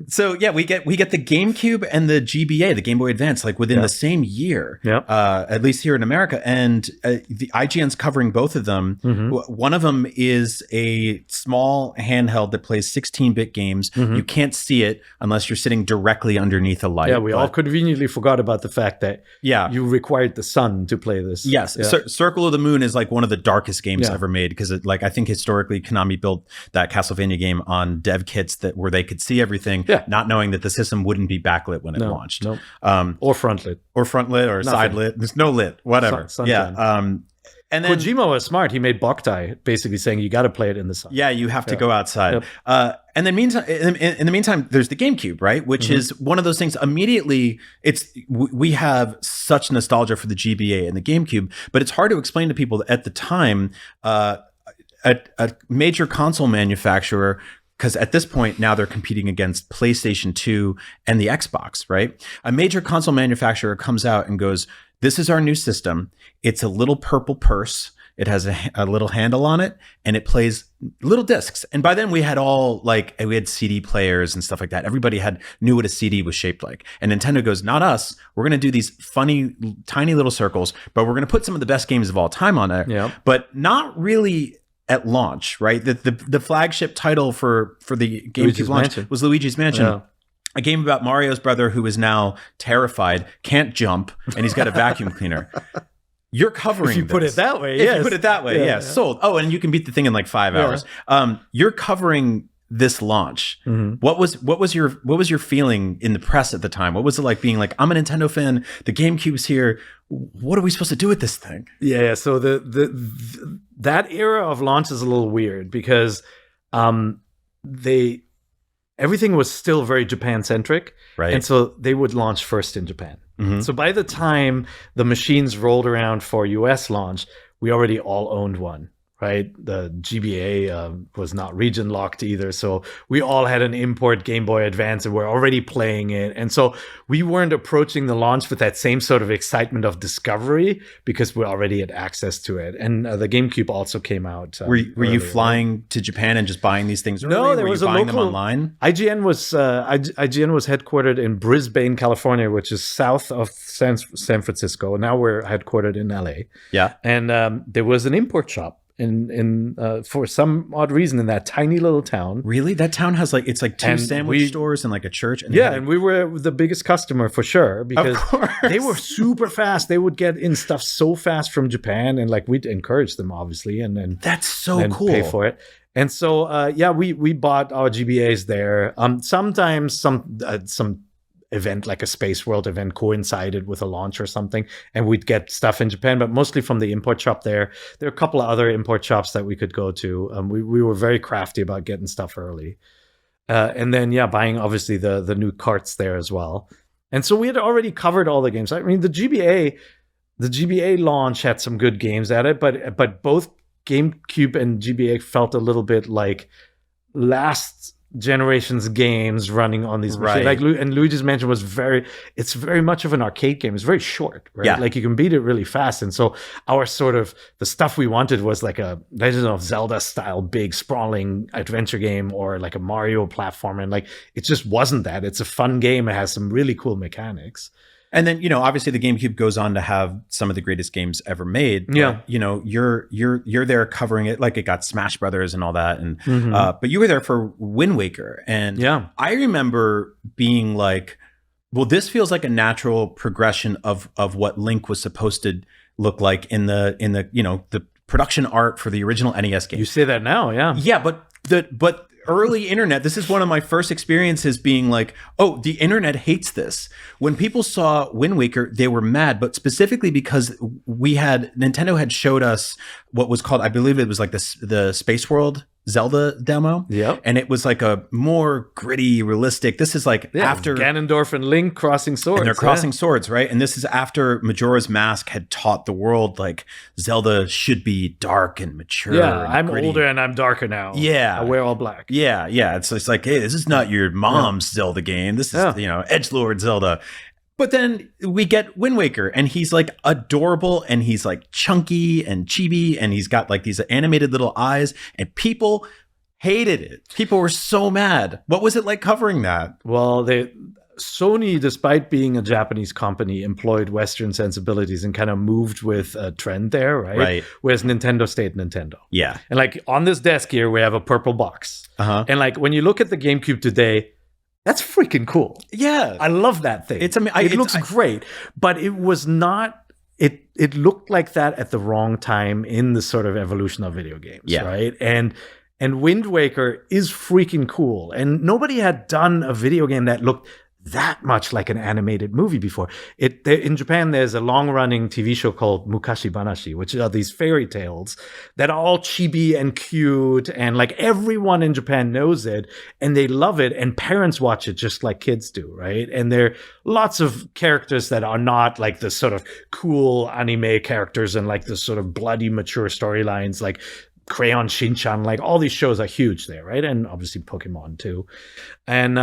So yeah, we get the GameCube and the GBA, the Game Boy Advance, like within the same year. At least here in America, and the IGN's covering both of them. One of them is a small handheld that plays 16-bit games. You can't see it unless you're sitting directly underneath a light. Yeah, we all conveniently forgot about the fact that you required the sun to play this. Yes, Circle of the Moon is like one of the darkest games ever made because I think historically Konami built that Castlevania game on dev kits where they could see everything, not knowing that the system wouldn't be backlit when it launched. Or frontlit. Or frontlit or side lit. There's no lit, whatever. And then Kojima was smart. He made Boktai, basically saying you got to play it in the sun. Yeah, you have to go outside. And then meantime, in the meantime, there's the GameCube, right? Which is one of those things. Immediately, we have such nostalgia for the GBA and the GameCube, but it's hard to explain to people that at the time, a major console manufacturer. Because at this point, now they're competing against PlayStation 2 and the Xbox, right? A major console manufacturer comes out and goes, this is our new system. It's a little purple purse. It has a little handle on it, and it plays little discs. And by then we had we had CD players and stuff like that. Everybody knew what a CD was shaped like. And Nintendo goes, not us. We're going to do these funny, tiny little circles, but we're going to put some of the best games of all time on it. But not really at launch, right? The flagship title for the GameCube launch was Luigi's Mansion. A game about Mario's brother who is now terrified, can't jump, and he's got a vacuum cleaner. You're covering if you put it that way, If you put it that way, sold. Oh, and you can beat the thing in like 5 hours. You're covering this launch. What was your feeling in the press at the time? What was it like being like, I'm a Nintendo fan, the GameCube's here, what are we supposed to do with this thing? So that era of launch is a little weird because everything was still very Japan centric, right? And so they would launch first in Japan. So by the time the machines rolled around for US launch, we already all owned one. Right, the GBA was not region locked either, so we all had an import Game Boy Advance and we're already playing it, and so we weren't approaching the launch with that same sort of excitement of discovery because we already had access to it. And the GameCube also came out. Were you flying to Japan and just buying these things early? No, there was buying local, them online. IGN was headquartered in Brisbane, California, which is south of San Francisco. Now we're headquartered in LA. Yeah, and there was an import shop for some odd reason in that tiny little town. Really? That town has like, it's like two And sandwich stores and like a church. And and we were the biggest customer for sure because course. they were super fast. They would get in stuff so fast from Japan, and like we'd encourage them obviously, and that's so and cool. pay for it. And so we bought our GBAs there. Sometimes some event like a Space World event coincided with a launch or something, and we'd get stuff in Japan, but mostly from the import shop there. There are a couple of other import shops that we could go to. We were very crafty about getting stuff early. And then, buying obviously the new carts there as well. And so we had already covered all the games. I mean, the GBA launch had some good games at it, but both GameCube and GBA felt a little bit like last generation's games running on these machines. Right. Like and Luigi's Mansion it's very much of an arcade game. It's very short, right? Yeah. Like you can beat it really fast. And so our sort of the stuff we wanted was like a Legend of Zelda style big sprawling adventure game or like a Mario platformer. And like it just wasn't that. It's a fun game. It has some really cool mechanics. And then, obviously the GameCube goes on to have some of the greatest games ever made. But, Yeah. You're there covering it, like it got Smash Brothers and all that. And but you were there for Wind Waker. And I remember being like, well, this feels like a natural progression of what Link was supposed to look like in the the production art for the original NES game. You say that now, yeah. Yeah, but early internet, this is one of my first experiences being like, oh, the internet hates this. When people saw Wind Waker, they were mad, but specifically because Nintendo had showed us what was called, I believe it was like the Space World Zelda demo. Yep. And it was like a more gritty, realistic. This is like after Ganondorf and Link crossing swords. And they're crossing swords, right? And this is after Majora's Mask had taught the world like Zelda should be dark and mature. Yeah, and I'm gritty. older and I'm darker now. Yeah. I wear all black. Yeah. It's like, hey, this is not your mom's Zelda game. This is, edgelord Zelda. But then we get Wind Waker, and he's like adorable, and he's like chunky and chibi, and he's got like these animated little eyes, and people hated it. People were so mad. What was it like covering that? Well, Sony, despite being a Japanese company, employed Western sensibilities and kind of moved with a trend there, right? Right. Whereas Nintendo stayed Nintendo. Yeah. And like on this desk here, we have a purple box. And like when you look at the GameCube today, that's freaking cool. Yeah. I love that thing. It looks great, but it was not, it looked like that at the wrong time in the sort of evolution of video games, right? And Wind Waker is freaking cool. And nobody had done a video game that looked that much like an animated movie before. In Japan, there's a long-running TV show called Mukashi Banashi, which are these fairy tales that are all chibi and cute, and like everyone in Japan knows it, and they love it, and parents watch it just like kids do, right? And there are lots of characters that are not like the sort of cool anime characters and like the sort of bloody, mature storylines, like Crayon Shinchan, like all these shows are huge there, right? And obviously Pokemon too. And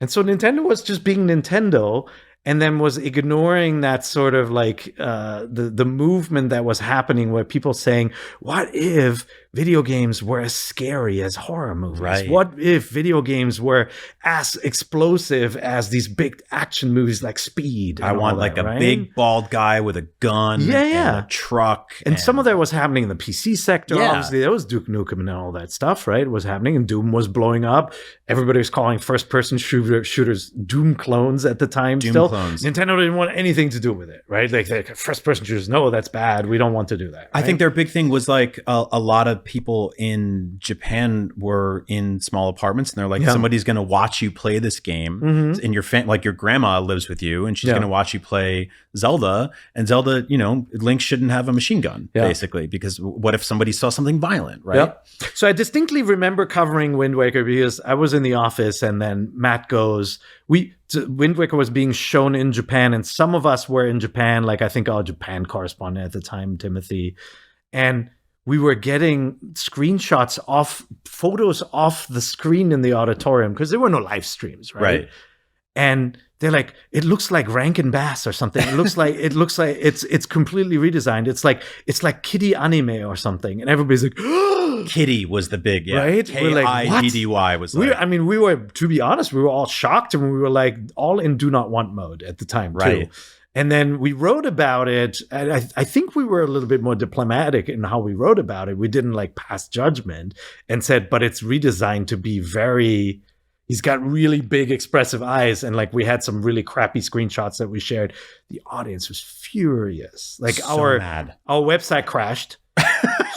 so Nintendo was just being Nintendo, and then was ignoring that sort of like the movement that was happening, where people saying, what if video games were as scary as horror movies? Right. What if video games were as explosive as these big action movies like Speed? I want like a big bald guy with a gun and a truck. And some of that was happening in the PC sector. Yeah. Obviously, there was Duke Nukem and all that stuff, right? It was happening, and Doom was blowing up. Everybody was calling first-person shooters Doom clones at the time. Doom clones. Nintendo didn't want anything to do with it, right? Like first-person shooters, no, that's bad. We don't want to do that. Right? I think their big thing was like a lot of people in Japan were in small apartments, and they're like, somebody's going to watch you play this game, and like your grandma lives with you, and she's going to watch you play Zelda, and Zelda, Link shouldn't have a machine gun, basically, because what if somebody saw something violent, right? Yep. So I distinctly remember covering Wind Waker because I was in the office, and then Matt goes, Wind Waker was being shown in Japan, and some of us were in Japan, like I think our Japan correspondent at the time, Timothy, and we were getting screenshots photos off the screen in the auditorium because there were no live streams, right? And they're like, it looks like Rankin Bass or something. It looks like it's completely redesigned. It's like kiddie anime or something. And everybody's like, Kitty was the big, right? K-I-D-D-Y was like. We were, to be honest, we were all shocked, and we were like all in do not want mode at the time, too. And then we wrote about it. And I think we were a little bit more diplomatic in how we wrote about it. We didn't like pass judgment and said, but it's redesigned to be very, he's got really big expressive eyes. And like we had some really crappy screenshots that we shared. The audience was furious. Like our website crashed.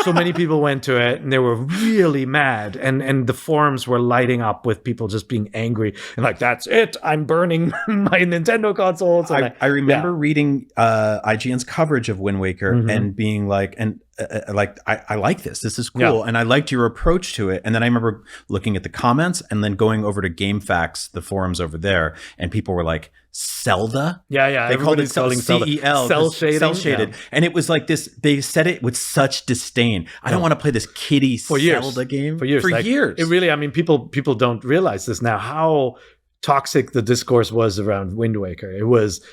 So many people went to it and they were really mad, and the forums were lighting up with people just being angry and like, that's it, I'm burning my Nintendo consoles. And I remember reading IGN's coverage of Wind Waker and being like, I like this is cool, and I liked your approach to it. And then I remember looking at the comments and then going over to GameFAQs, the forums over there, and people were like, Zelda? They called it CEL, cell shaded. And it was like this, they said it with such disdain. I don't want to play this kiddie Zelda game. For years. It really, I mean, people don't realize this now, how toxic the discourse was around Wind Waker. It was,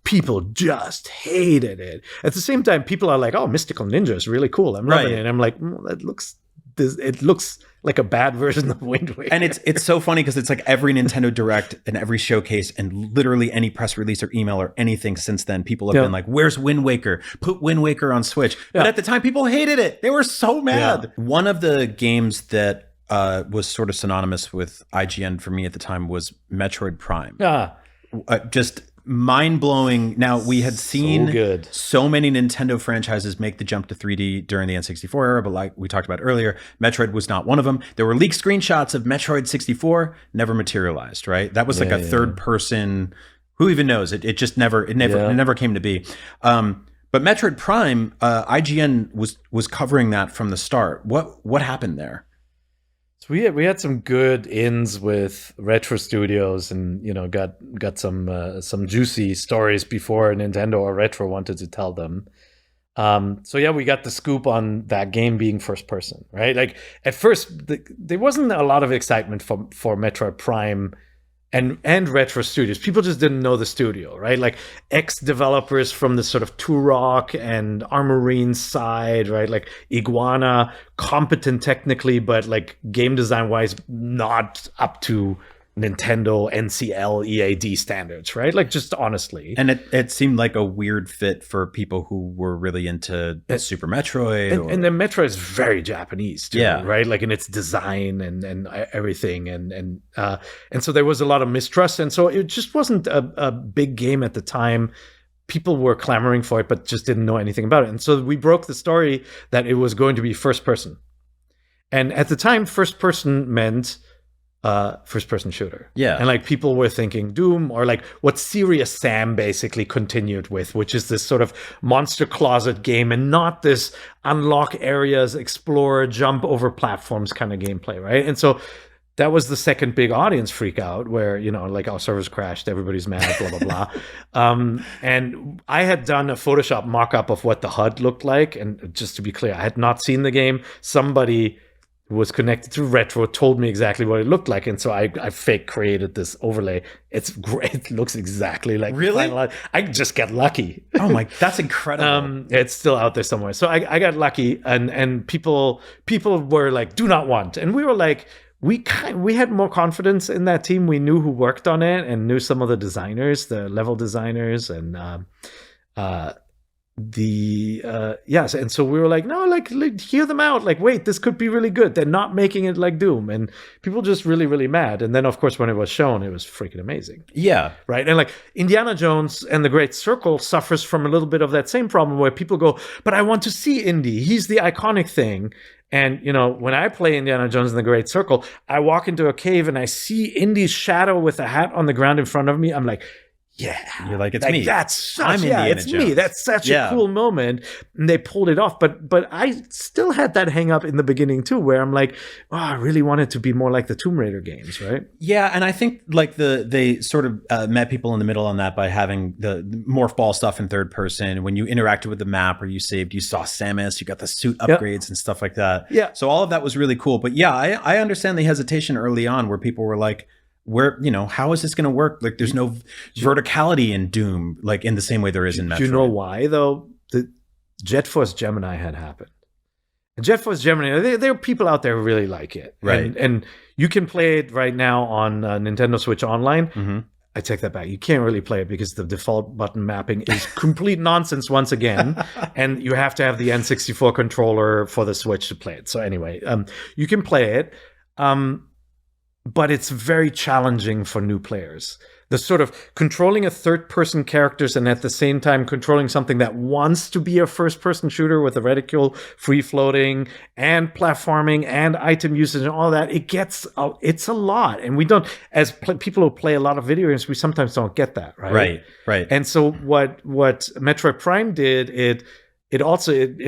people just hated it. At the same time, people are like, oh, Mystical Ninja is really cool, I'm loving it. And I'm like, it looks like a bad version of Wind Waker. And it's so funny because it's like every Nintendo Direct and every showcase and literally any press release or email or anything since then, people have been like, where's Wind Waker? Put Wind Waker on Switch. But at the time, people hated it. They were so mad. One of the games that was sort of synonymous with IGN for me at the time was Metroid Prime. Just mind-blowing. Now, we had seen so many Nintendo franchises make the jump to 3D during the N64 era, but like we talked about earlier, Metroid was not one of them. There were leaked screenshots of Metroid 64, never materialized, right? That was like a third person, who even knows? It just never came to be. But Metroid Prime, IGN was covering that from the start. What happened there? So we had some good ins with retro studios, and got some juicy stories before Nintendo or Retro wanted to tell them. We got the scoop on that game being first person, right? Like at first, there wasn't a lot of excitement for Metroid Prime and retro studios. People just didn't know the studio, right? Like ex-developers from the sort of Turok and Armorine side, right? Like Iguana, competent technically, but like game design-wise, not up to Nintendo, NCL, EAD standards, right? Like just honestly. And it seemed like a weird fit for people who were really into Super Metroid. And then Metroid is very Japanese too, right? Like in its design and everything. And so there was a lot of mistrust. And so it just wasn't a big game at the time. People were clamoring for it, but just didn't know anything about it. And so we broke the story that it was going to be first person. And at the time, first person meant first-person shooter. And like people were thinking Doom, or like what Serious Sam basically continued with, which is this sort of monster closet game and not this unlock areas, explore, jump over platforms kind of gameplay, right? And so that was the second big audience freak out where, like our servers crashed, everybody's mad, blah, blah, blah. And I had done a Photoshop mock-up of what the HUD looked like. And just to be clear, I had not seen the game. Somebody who was connected to Retro told me exactly what it looked like, and so I fake created this overlay. It's great. It looks exactly like really. I just got lucky. Oh my, that's incredible. It's still out there somewhere. So I got lucky, and people were like, "Do not want," and we were like, we had more confidence in that team. We knew who worked on it and knew some of the designers, the level designers, and and so we were like, no, like hear them out, like wait, this could be really good. They're not making it like Doom, and people just really, really mad. And then of course when it was shown, it was freaking amazing. Right. And like Indiana Jones and the Great Circle suffers from a little bit of that same problem where people go, but I want to see Indy, he's the iconic thing. And when I play Indiana Jones and the Great Circle, I walk into a cave and I see Indy's shadow with a hat on the ground in front of me. I'm like, yeah, you're like, it's me. That's such, it's me. That's such a cool moment. And they pulled it off. But I still had that hang up in the beginning too, where I'm like, oh, I really wanted to be more like the Tomb Raider games, right? Yeah, and I think like they sort of met people in the middle on that by having the morph ball stuff in third person. When you interacted with the map or you saved, you saw Samus, you got the suit upgrades and stuff like that. Yeah. So all of that was really cool. But yeah, I understand the hesitation early on where people were like, how is this going to work? Like, there's no verticality in Doom, like in the same way there is in Metroid. Do you know why, though? The Jet Force Gemini had happened. And Jet Force Gemini, there are people out there who really like it. Right. And you can play it right now on Nintendo Switch Online. I take that back. You can't really play it because the default button mapping is complete nonsense once again, and you have to have the N64 controller for the Switch to play it. So anyway, you can play it, but it's very challenging for new players. The sort of controlling a third-person characters and at the same time controlling something that wants to be a first-person shooter with a reticule, free-floating, and platforming, and item usage and all that, it's a lot. And we don't, as people who play a lot of video games, we sometimes don't get that, right? Right. And so what Metroid Prime did, it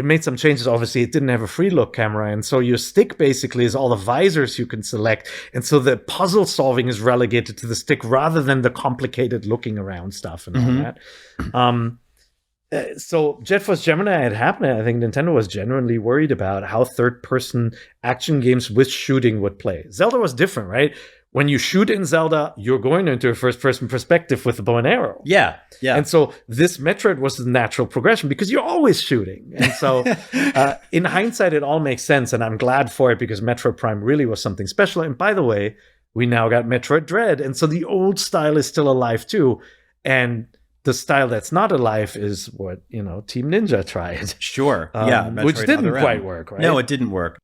made some changes. Obviously, it didn't have a free look camera, and so your stick basically is all the visors you can select, and so the puzzle solving is relegated to the stick rather than the complicated looking around stuff and all that. So Jet Force Gemini had happened. I think Nintendo was genuinely worried about how third-person action games with shooting would play. Zelda was different, right? When you shoot in Zelda, you're going into a first-person perspective with the bow and arrow. Yeah. And so this Metroid was the natural progression because you're always shooting. And so in hindsight, it all makes sense. And I'm glad for it because Metroid Prime really was something special. And by the way, we now got Metroid Dread. And so the old style is still alive too. And the style that's not alive is what, Team Ninja tried. Sure. Which didn't quite work, right? No, it didn't work.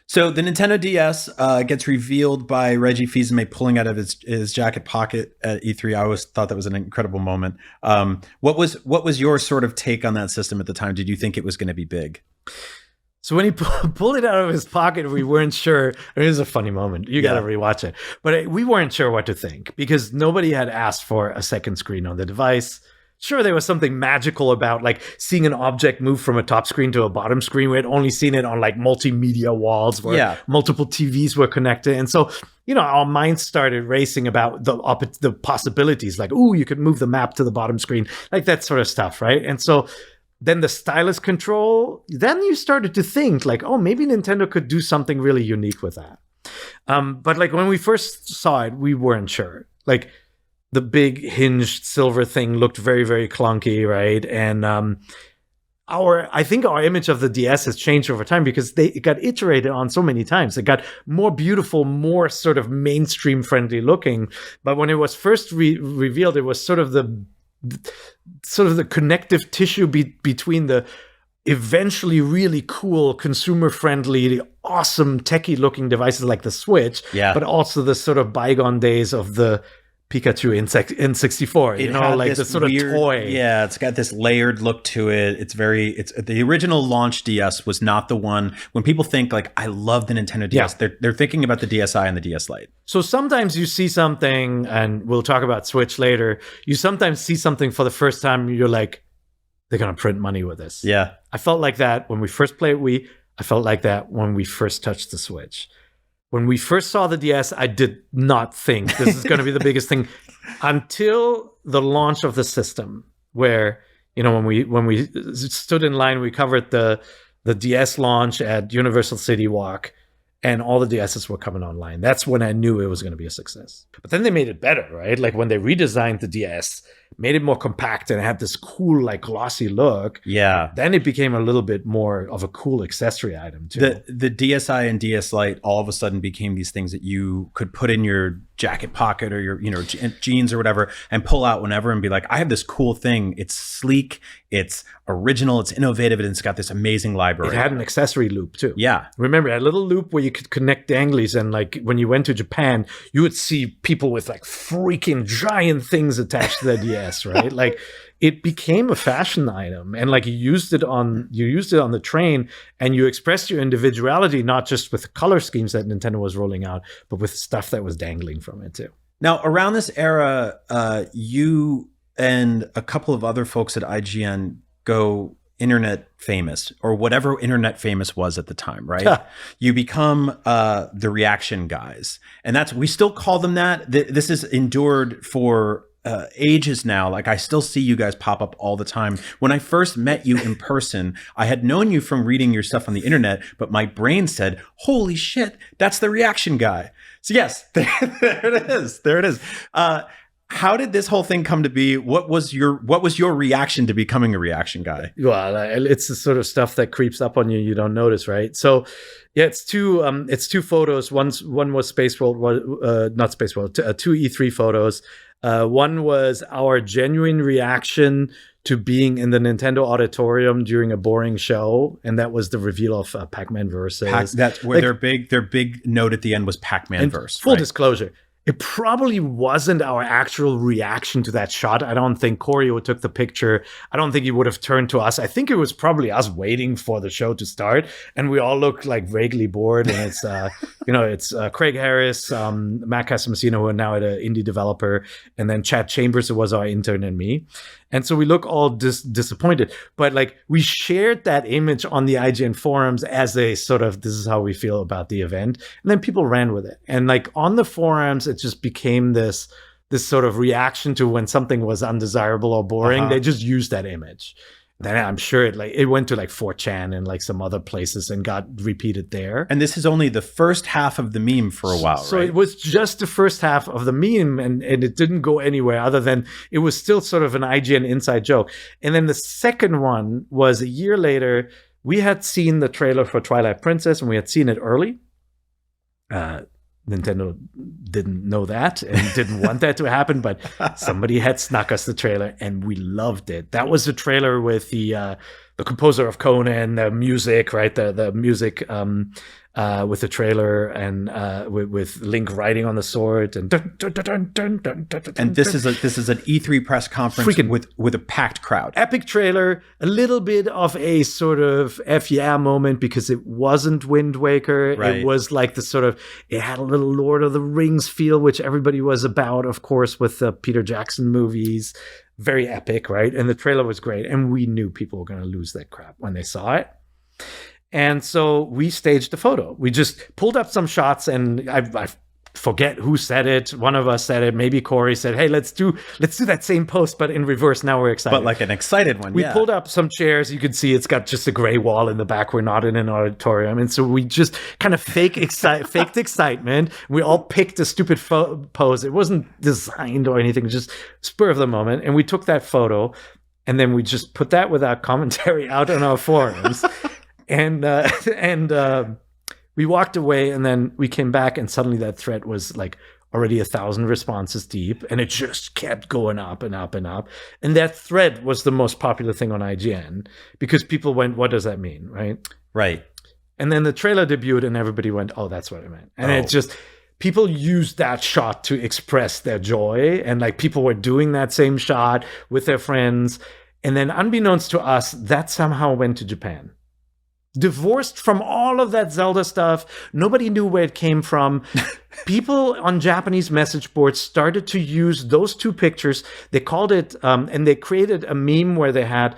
So the Nintendo DS gets revealed by Reggie Fils-Aimé pulling out of his jacket pocket at E3. I always thought that was an incredible moment. What was your sort of take on that system at the time? Did you think it was going to be big? So when he pulled it out of his pocket, we weren't sure. It was a funny moment. You got to rewatch it. But we weren't sure what to think because nobody had asked for a second screen on the device. Sure, there was something magical about like seeing an object move from a top screen to a bottom screen. We had only seen it on like multimedia walls where multiple TVs were connected. And so, our minds started racing about the possibilities. Like, you could move the map to the bottom screen, like that sort of stuff, right? And so then the stylus control, then you started to think like, maybe Nintendo could do something really unique with that. But like when we first saw it, we weren't sure. Like, the big hinged silver thing looked very, very clunky, right? And I think our image of the DS has changed over time because it got iterated on so many times. It got more beautiful, more sort of mainstream friendly looking. But when it was first revealed, it was sort of the connective tissue between the eventually really cool, consumer friendly, awesome techie looking devices like the Switch, but also the sort of bygone days of the Pikachu in N64, like the sort of toy. Yeah, it's got this layered look to it. It's the original launch DS was not the one. When people think like, I love the Nintendo DS, they're thinking about the DSi and the DS Lite. So sometimes you see something, and we'll talk about Switch later, you sometimes see something for the first time, you're like, they're going to print money with this. Yeah. I felt like that when we first played Wii. I felt like that when we first touched the Switch. When we first saw the DS, I did not think this is going to be the biggest thing until the launch of the system, where, when we stood in line, we covered the DS launch at Universal City Walk, and all the DSs were coming online. That's when I knew it was going to be a success. But then they made it better, right? Like when they redesigned the DS, made it more compact and had this cool, like glossy look. Yeah. Then it became a little bit more of a cool accessory item too. The DSi and DS Lite all of a sudden became these things that you could put in your jacket pocket or your jeans or whatever and pull out whenever and be like, I have this cool thing. It's sleek, it's original, it's innovative, and it's got this amazing library. It had an accessory loop too. Yeah. Remember that little loop where you could connect danglies, and like when you went to Japan, you would see people with like freaking giant things attached to their DS, right? Like it became a fashion item, and like you used it on the train, and you expressed your individuality not just with the color schemes that Nintendo was rolling out, but with stuff that was dangling from it too. Now, around this era, you and a couple of other folks at IGN go internet famous, or whatever internet famous was at the time, right? You become the reaction guys, and we still call them that. This has endured for ages now. Like I still see you guys pop up all the time. When I first met you in person, I had known you from reading your stuff on the internet, but my brain said, holy shit, that's the reaction guy. So yes, there it is. how did this whole thing come to be? What was your reaction to becoming a reaction guy? Well, it's the sort of stuff that creeps up on you don't notice, right? So, yeah, it's two photos. One was Space World, not Space World. Two E3 photos. One was our genuine reaction to being in the Nintendo Auditorium during a boring show, and that was the reveal of Pac-Man Versus. That's where their big note at the end was Pac-Man Versus. Full disclosure, it probably wasn't our actual reaction to that shot. I don't think Corey, who took the picture, I don't think he would have turned to us. I think it was probably us waiting for the show to start, and we all looked like vaguely bored. And it's it's Craig Harris, Matt Casamassino, who are now at an indie developer, and then Chad Chambers, who was our intern, and me. And so we look all disappointed, but like we shared that image on the IGN forums as a sort of, this is how we feel about the event. And then people ran with it. And like on the forums, it just became this sort of reaction to when something was undesirable or boring. They just used that image. Then I'm sure it went to like 4chan and like some other places and got repeated there. And this is only the first half of the meme for a while, so right? It was just the first half of the meme, and it didn't go anywhere other than it was still sort of an IGN inside joke. And then the second one was a year later. We had seen the trailer for Twilight Princess, and we had seen it early. Nintendo didn't know that and didn't want that to happen, but somebody had snuck us the trailer and we loved it. That was the trailer with the composer of Conan, the music, right? The music with the trailer and with Link riding on the sword and dun, dun, dun, dun, dun, dun, dun, and this is an E3 press conference with a packed crowd. Epic trailer, a little bit of a sort of F yeah moment because it wasn't Wind Waker. Right. It was like the sort of, it had a little Lord of the Rings feel, which everybody was about, of course, with the Peter Jackson movies. Very epic, right? And the trailer was great. And we knew people were going to lose that crap when they saw it. And so we staged a photo. We just pulled up some shots, and I forget who said it. One of us said it. Maybe Corey said, "Hey, let's do that same post, but in reverse." Now we're excited, but like an excited one. We pulled up some chairs. You could see it's got just a gray wall in the back. We're not in an auditorium, and so we just kind of faked excitement. We all picked a stupid pose. It wasn't designed or anything; just spur of the moment. And we took that photo, and then we just put that without commentary out on our forums. And we walked away, and then we came back, and suddenly that thread was like already 1,000 responses deep, and it just kept going up and up and up. And that thread was the most popular thing on IGN because people went, "What does that mean?" Right. And then the trailer debuted, and everybody went, "Oh, that's what it meant." And it just, people used that shot to express their joy, and like people were doing that same shot with their friends. And then unbeknownst to us, that somehow went to Japan. Divorced from all of that Zelda stuff. Nobody knew where it came from. People on Japanese message boards started to use those two pictures. They called it, and they created a meme where they had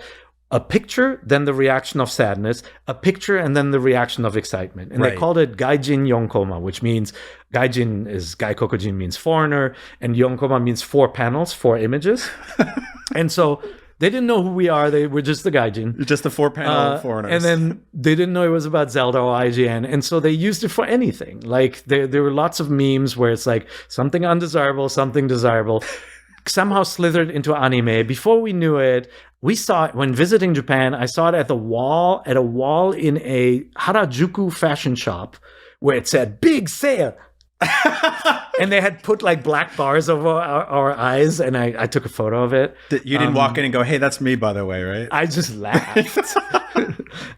a picture, then the reaction of sadness, a picture, and then the reaction of excitement. And They called it Gaijin Yonkoma, which means Gaijin is Gaikokujin means foreigner, and Yonkoma means 4 panels, 4 images. And so they didn't know who we are. They were just the Gaijin. Just the 4-panel foreigners. And then they didn't know it was about Zelda or IGN. And so they used it for anything. Like there were lots of memes where it's like something undesirable, something desirable, somehow slithered into anime. Before we knew it, we saw it when visiting Japan. I saw it at a wall in a Harajuku fashion shop where it said "Big Sale." And they had put like black bars over our eyes, and I took a photo of it. You didn't walk in and go, "Hey, that's me, by the way," right? I just laughed.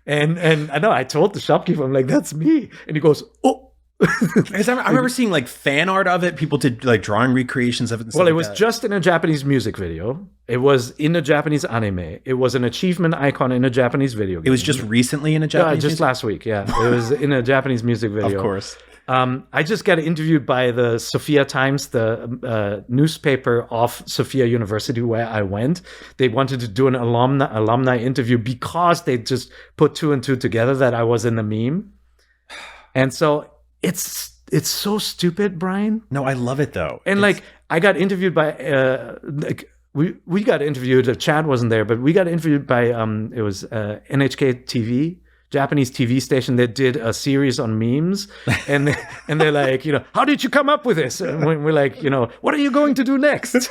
and I know I told the shopkeeper, I'm like, "That's me," and he goes, "Oh." I remember seeing like fan art of it. People did like drawing recreations of it. Well, it was just in a Japanese music video. It was in a Japanese anime. It was an achievement icon in a Japanese video game. It was just recently in a Japanese just last week, yeah. It was in a Japanese music video. Of course. I just got interviewed by the Sophia Times, the newspaper of Sophia University where I went. They wanted to do an alumni interview because they just put 2 and 2 together that I was in the meme. And so it's so stupid, Brian. No, I love it though. And like I got interviewed by we got interviewed. Chad wasn't there, but we got interviewed by it was NHK TV. Japanese TV station that did a series on memes, and they're like, how did you come up with this? And we're like, what are you going to do next?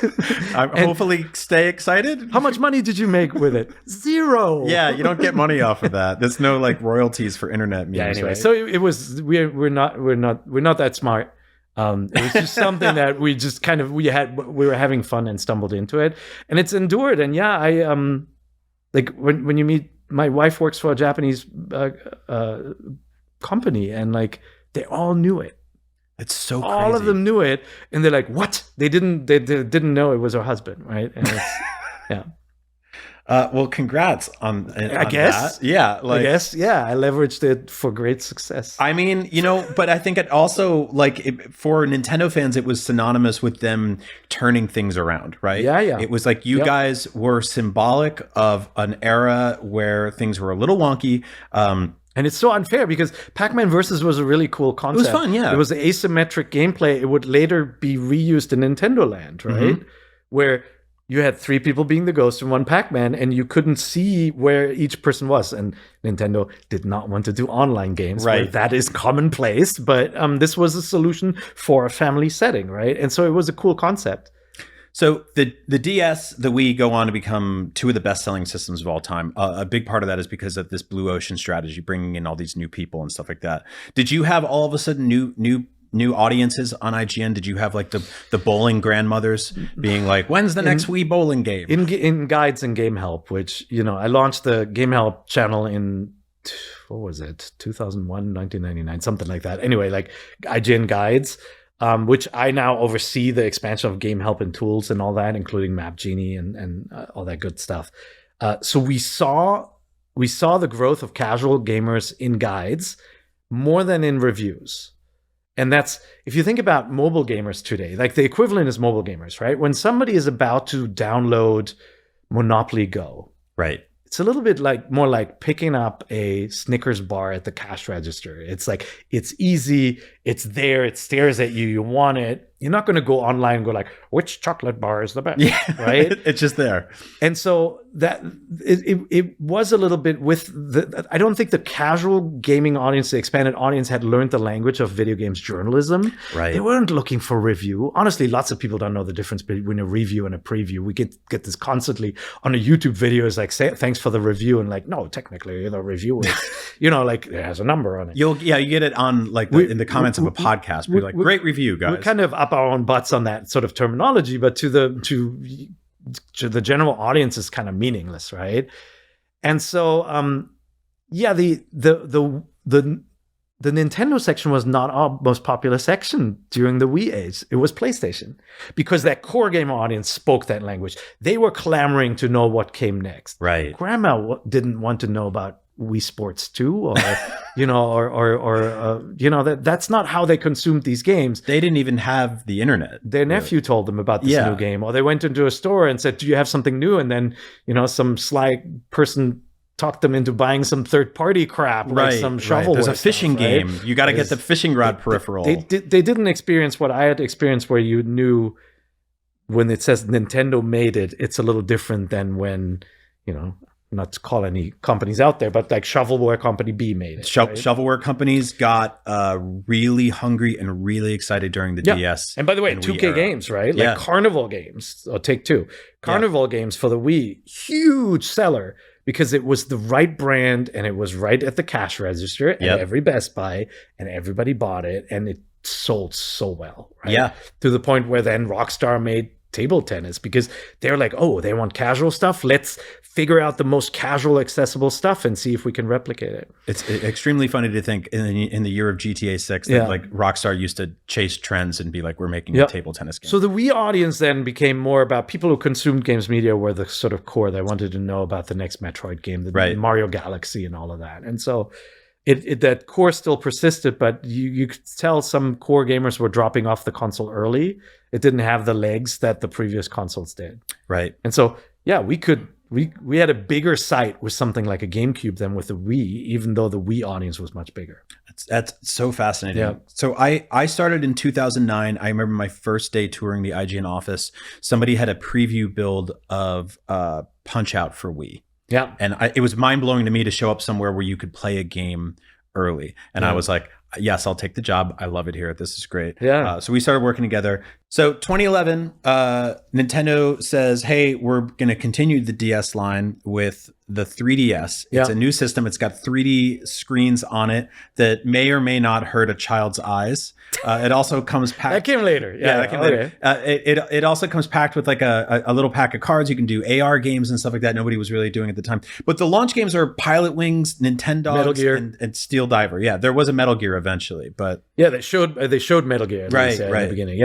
Hopefully stay excited. How much money did you make with it? 0. Yeah, you don't get money off of that. There's no like royalties for internet memes. Yeah, anyway, right? so it was we're not that smart. It was just something that we just kind of we were having fun and stumbled into it, and it's endured. And yeah, I like when you meet, my wife works for a Japanese company, and like they all knew it. It's so crazy. All of them knew it, and they're like, "What?" They didn't know it was her husband, right? And it's, yeah. Well, congrats on I guess. that. Yeah. I guess. Yeah. I leveraged it for great success. I mean, but I think it also, for Nintendo fans, it was synonymous with them turning things around, right? Yeah, yeah. It was like you guys were symbolic of an era where things were a little wonky. And it's so unfair because Pac-Man Versus was a really cool concept. It was fun, yeah. It was the asymmetric gameplay. It would later be reused in Nintendo Land, right? Mm-hmm. Where you had 3 people being the ghost and 1 Pac-Man, and you couldn't see where each person was. And Nintendo did not want to do online games, right? Where that is commonplace. But this was a solution for a family setting, right? And so it was a cool concept. So the DS, the Wii go on to become 2 of the best-selling systems of all time. A big part of that is because of this blue ocean strategy, bringing in all these new people and stuff like that. Did you have all of a sudden new audiences on IGN? Did you have like the bowling grandmothers being like, when's the next Wii bowling game? In guides and Game Help, which, I launched the Game Help channel in, what was it, 2001, 1999, something like that. Anyway, like IGN guides, which I now oversee the expansion of Game Help and tools and all that, including Map Genie and all that good stuff. So we saw the growth of casual gamers in guides more than in reviews. And that's, if you think about mobile gamers today, like the equivalent is mobile gamers, right? When somebody is about to download Monopoly Go, right? It's a little bit more like picking up a Snickers bar at the cash register. It's like, it's easy, it's there, it stares at you, you want it. You're not going to go online and go like, which chocolate bar is the best, right? It's just there. And so that it was a little bit with I don't think the casual gaming audience, the expanded audience, had learned the language of video games journalism. Right. They weren't looking for review. Honestly, lots of people don't know the difference between a review and a preview. We get this constantly on a YouTube video. It's like, thanks for the review. And like, no, technically the review is, like it has a number on it. You get it on like in the comments of a podcast. We're like, great review, guys. We're kind of up our own butts on that sort of terminology, but to the general audience is kind of meaningless, right? And so the Nintendo section was not our most popular section during the Wii age. It was PlayStation, because that core gamer audience spoke that language. They were clamoring to know what came next. Right. Grandma didn't want to know about Wii Sports 2 or that's not how they consumed these games. They didn't even have the internet. Their nephew told them about this new game, or they went into a store and said, do you have something new? And then some sly person talked them into buying some third-party crap, like some shovelware. There's a fishing game. Right? You got to get the fishing rod peripheral. They didn't experience what I had experienced, where you knew when it says Nintendo made it, it's a little different than when, not to call any companies out there, but like Shovelware Company B made it. Shovelware companies got really hungry and really excited during the DS. And by the way, 2K games, right? Like Carnival games, or Take-Two. Carnival games for the Wii, huge seller, because it was the right brand and it was right at the cash register at every Best Buy, and everybody bought it, and it sold so well, right? Yeah. To the point where then Rockstar made table tennis, because they're like, oh, they want casual stuff, let's figure out the most casual accessible stuff and see if we can replicate it. It's extremely funny to think in the year of GTA 6 that like Rockstar used to chase trends and be like, we're making a table tennis game. So the Wii audience then became more about people who consumed games media, were the sort of core. They wanted to know about the next Metroid game, the Mario Galaxy and all of that. And so that core still persisted, but you could tell some core gamers were dropping off the console early. It didn't have the legs that the previous consoles did. Right. And so, we had a bigger sight with something like a GameCube than with the Wii, even though the Wii audience was much bigger. That's so fascinating. Yeah. So I started in 2009. I remember my first day touring the IGN office. Somebody had a preview build of Punch-Out for Wii. Yeah. And it was mind-blowing to me to show up somewhere where you could play a game early. And I was like, yes, I'll take the job. I love it here. This is great. Yeah. So we started working together. So 2011, Nintendo says, hey, we're going to continue the DS line with the 3DS. It's a new system. It's got 3D screens on it that may or may not hurt a child's eyes. It also comes packed. That came later. Yeah, that came later. It also comes packed with like a little pack of cards. You can do AR games and stuff like that. Nobody was really doing at the time. But the launch games are Pilot Wings, Nintendo, Metal Gear, and Steel Diver. Yeah, there was a Metal Gear eventually, but yeah, they showed Metal Gear at least, in the beginning.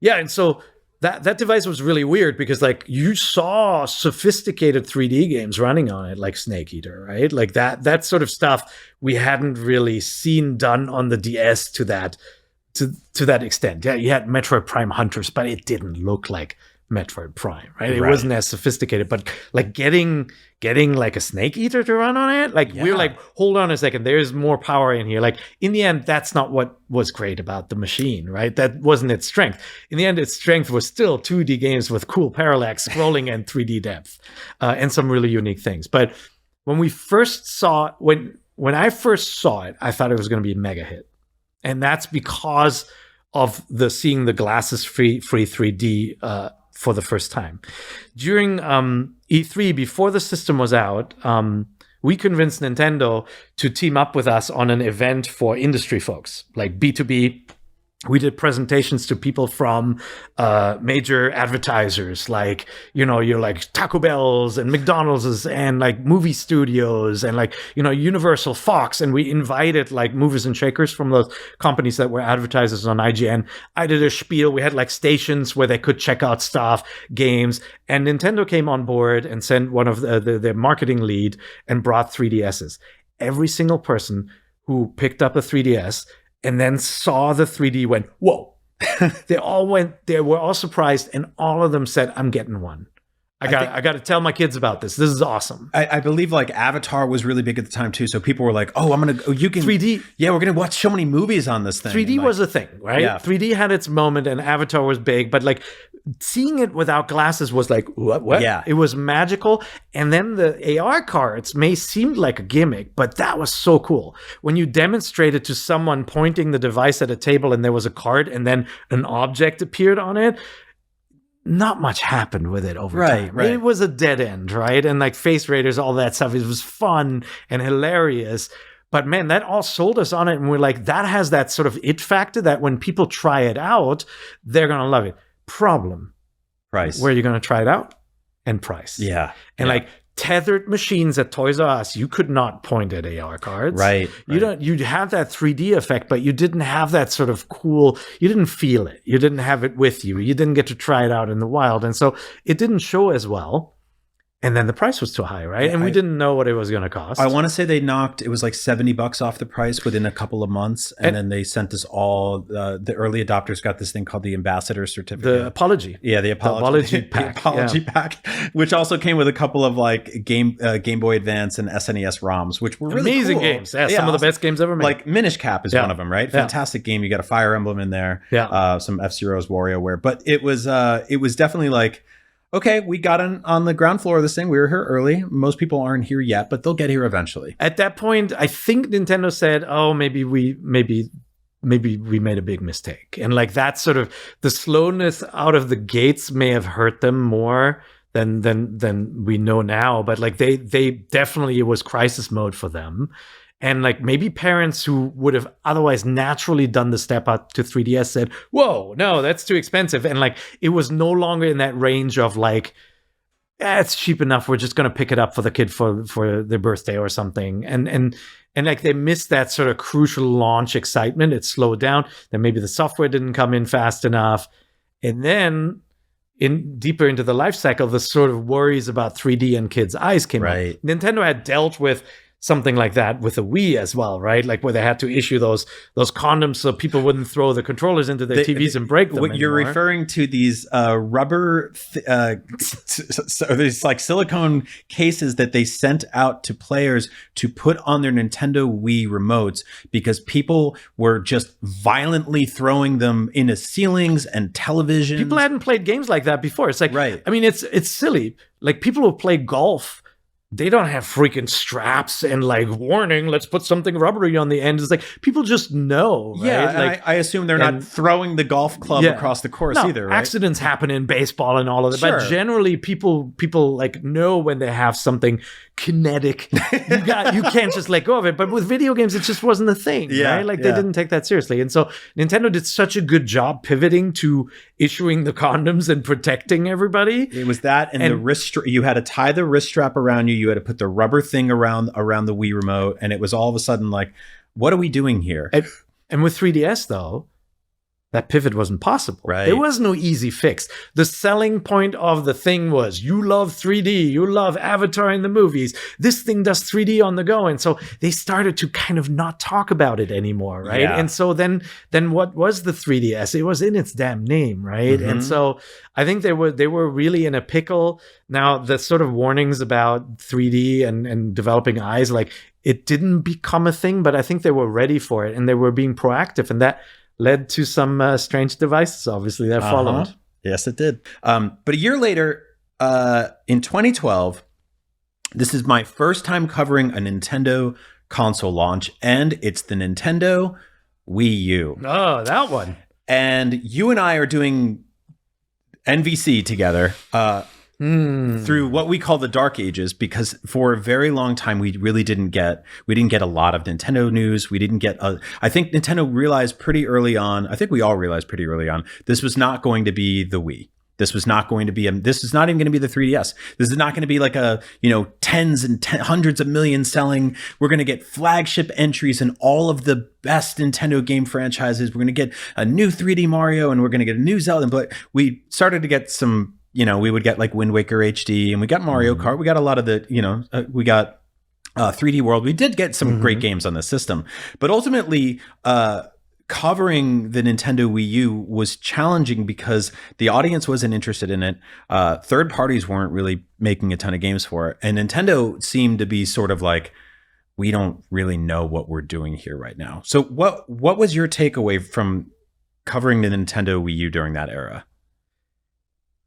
Yeah, and so that device was really weird because like you saw sophisticated 3D games running on it, like Snake Eater, right? Like that sort of stuff we hadn't really seen done on the DS to that extent. Yeah, you had Metroid Prime Hunters, but it didn't look like Metroid Prime, right? It wasn't as sophisticated, but like getting like a Snake Eater to run on it, like we're like, hold on a second, there's more power in here. Like in the end, that's not what was great about the machine, right? That wasn't its strength. In the end, its strength was still 2D games with cool parallax scrolling and 3D depth, and some really unique things. But when I first saw it, I thought it was going to be a mega hit, and that's because of seeing the glasses free 3D for the first time. During E3, before the system was out, we convinced Nintendo to team up with us on an event for industry folks, like B2B. We did presentations to people from major advertisers, like, you're like Taco Bell's and McDonald's and like movie studios and like, Universal, Fox. And we invited like movers and shakers from those companies that were advertisers on IGN. I did a spiel. We had like stations where they could check out stuff, games. And Nintendo came on board and sent one of their marketing lead and brought 3DSs. Every single person who picked up a 3DS and then saw the 3D went, whoa. They were all surprised, and all of them said, I'm getting one. I got to tell my kids about this. This is awesome. I believe like Avatar was really big at the time too. So people were like, oh, you can 3D. Yeah, we're going to watch so many movies on this thing. 3D was a thing, right? Yeah. 3D had its moment and Avatar was big, but like seeing it without glasses was like, what? Yeah. It was magical. And then the AR cards seemed like a gimmick, but that was so cool. When you demonstrated to someone pointing the device at a table and there was a card and then an object appeared on it, not much happened with it over time. Right. It was a dead end, right? And like face raiders, all that stuff, it was fun and hilarious. But man, that all sold us on it. And we're like, that has that sort of it factor that when people try it out, they're going to love it. Problem. Price. Where are you going to try it out? And price. Yeah. And like tethered machines at Toys R Us, you could not point at AR cards. Right. You'd have that 3D effect, but you didn't have that sort of cool, you didn't feel it. You didn't have it with you. You didn't get to try it out in the wild. And so it didn't show as well. And then the price was too high, right? Yeah, and we didn't know what it was going to cost. I want to say it was like $70 off the price within a couple of months. And then they sent us all, the early adopters got this thing called the Ambassador Certificate. The Apology. Yeah, the Apology pack. The Apology pack, which also came with a couple of like Game Boy Advance and SNES ROMs, which were really amazing cool. games. Yeah, some of the best games ever made. Like Minish Cap is one of them, right? Fantastic game. You got a Fire Emblem in there. Yeah. Some F-Zero's WarioWare. But it was definitely like, okay, we got on the ground floor of this thing. We were here early. Most people aren't here yet, but they'll get here eventually. At that point, I think Nintendo said, "Oh, maybe we made a big mistake." And like that sort of the slowness out of the gates may have hurt them more than we know now. But like they definitely, it was crisis mode for them. And like maybe parents who would have otherwise naturally done the step up to 3DS said, whoa, no, that's too expensive. And like it was no longer in that range of like, it's cheap enough. We're just going to pick it up for the kid for their birthday or something. And like they missed that sort of crucial launch excitement. It slowed down. Then maybe the software didn't come in fast enough. And then deeper into the life cycle, the sort of worries about 3D and kids' eyes came up. Nintendo had dealt with something like that with a Wii as well, right? Like where they had to issue those condoms so people wouldn't throw the controllers into their TVs and break them. What you're referring to these rubber, so there's like silicone cases that they sent out to players to put on their Nintendo Wii remotes because people were just violently throwing them into ceilings and televisions. People hadn't played games like that before. It's like, I mean, it's silly. Like people who play golf they don't have freaking straps and like warning, let's put something rubbery on the end. It's like people just know, right? Yeah, like I assume they're not throwing the golf club across the course either, right? Accidents happen in baseball and all of that, but generally people like know when they have something kinetic. You can't just let go of it. But with video games, it just wasn't a thing, right? Like they didn't take that seriously. And so Nintendo did such a good job pivoting to issuing the condoms and protecting everybody. It was that and the wrist you had to tie the wrist strap around you. You had to put the rubber thing around the Wii remote, and it was all of a sudden like, what are we doing here? And with 3DS though, that pivot wasn't possible. Right. There was no easy fix. The selling point of the thing was you love 3D, you love Avatar in the movies. This thing does 3D on the go. And so they started to kind of not talk about it anymore, right? Yeah. And so then what was the 3DS? It was in its damn name, right? Mm-hmm. And so I think they were really in a pickle. Now, the sort of warnings about 3D and developing eyes, like it didn't become a thing, but I think they were ready for it and they were being proactive, and that led to some strange devices, obviously, that followed. Yes, it did. But a year later, in 2012, this is my first time covering a Nintendo console launch, and it's the Nintendo Wii U. Oh, that one. And you and I are doing NVC together through what we call the Dark Ages, because for a very long time we didn't get a lot of Nintendo news. We didn't get I think Nintendo realized pretty early on, I think we all realized pretty early on, this was not going to be the Wii. This was not going to be this is not even going to be the 3DS. This is not going to be like a, tens and hundreds of millions selling. We're going to get flagship entries in all of the best Nintendo game franchises. We're going to get a new 3D Mario, and we're going to get a new Zelda. But we started to get some, we would get like Windwaker HD, and we got Mario Kart. We got a lot of the, we got 3D World. We did get some great games on the system. But ultimately, covering the Nintendo Wii U was challenging because the audience wasn't interested in it. Third parties weren't really making a ton of games for it. And Nintendo seemed to be sort of like, we don't really know what we're doing here right now. So what was your takeaway from covering the Nintendo Wii U during that era?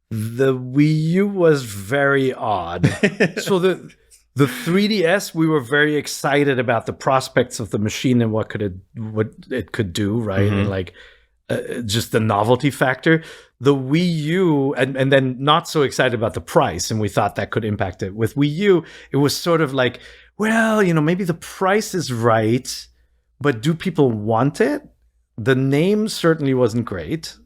The Wii U was very odd. So the 3DS, we were very excited about the prospects of the machine and what it could do, right? And like just the novelty factor. The Wii U, and then not so excited about the price, and we thought that could impact it. With Wii U, it was sort of like, well, maybe the price is right, but do people want it? The name certainly wasn't great.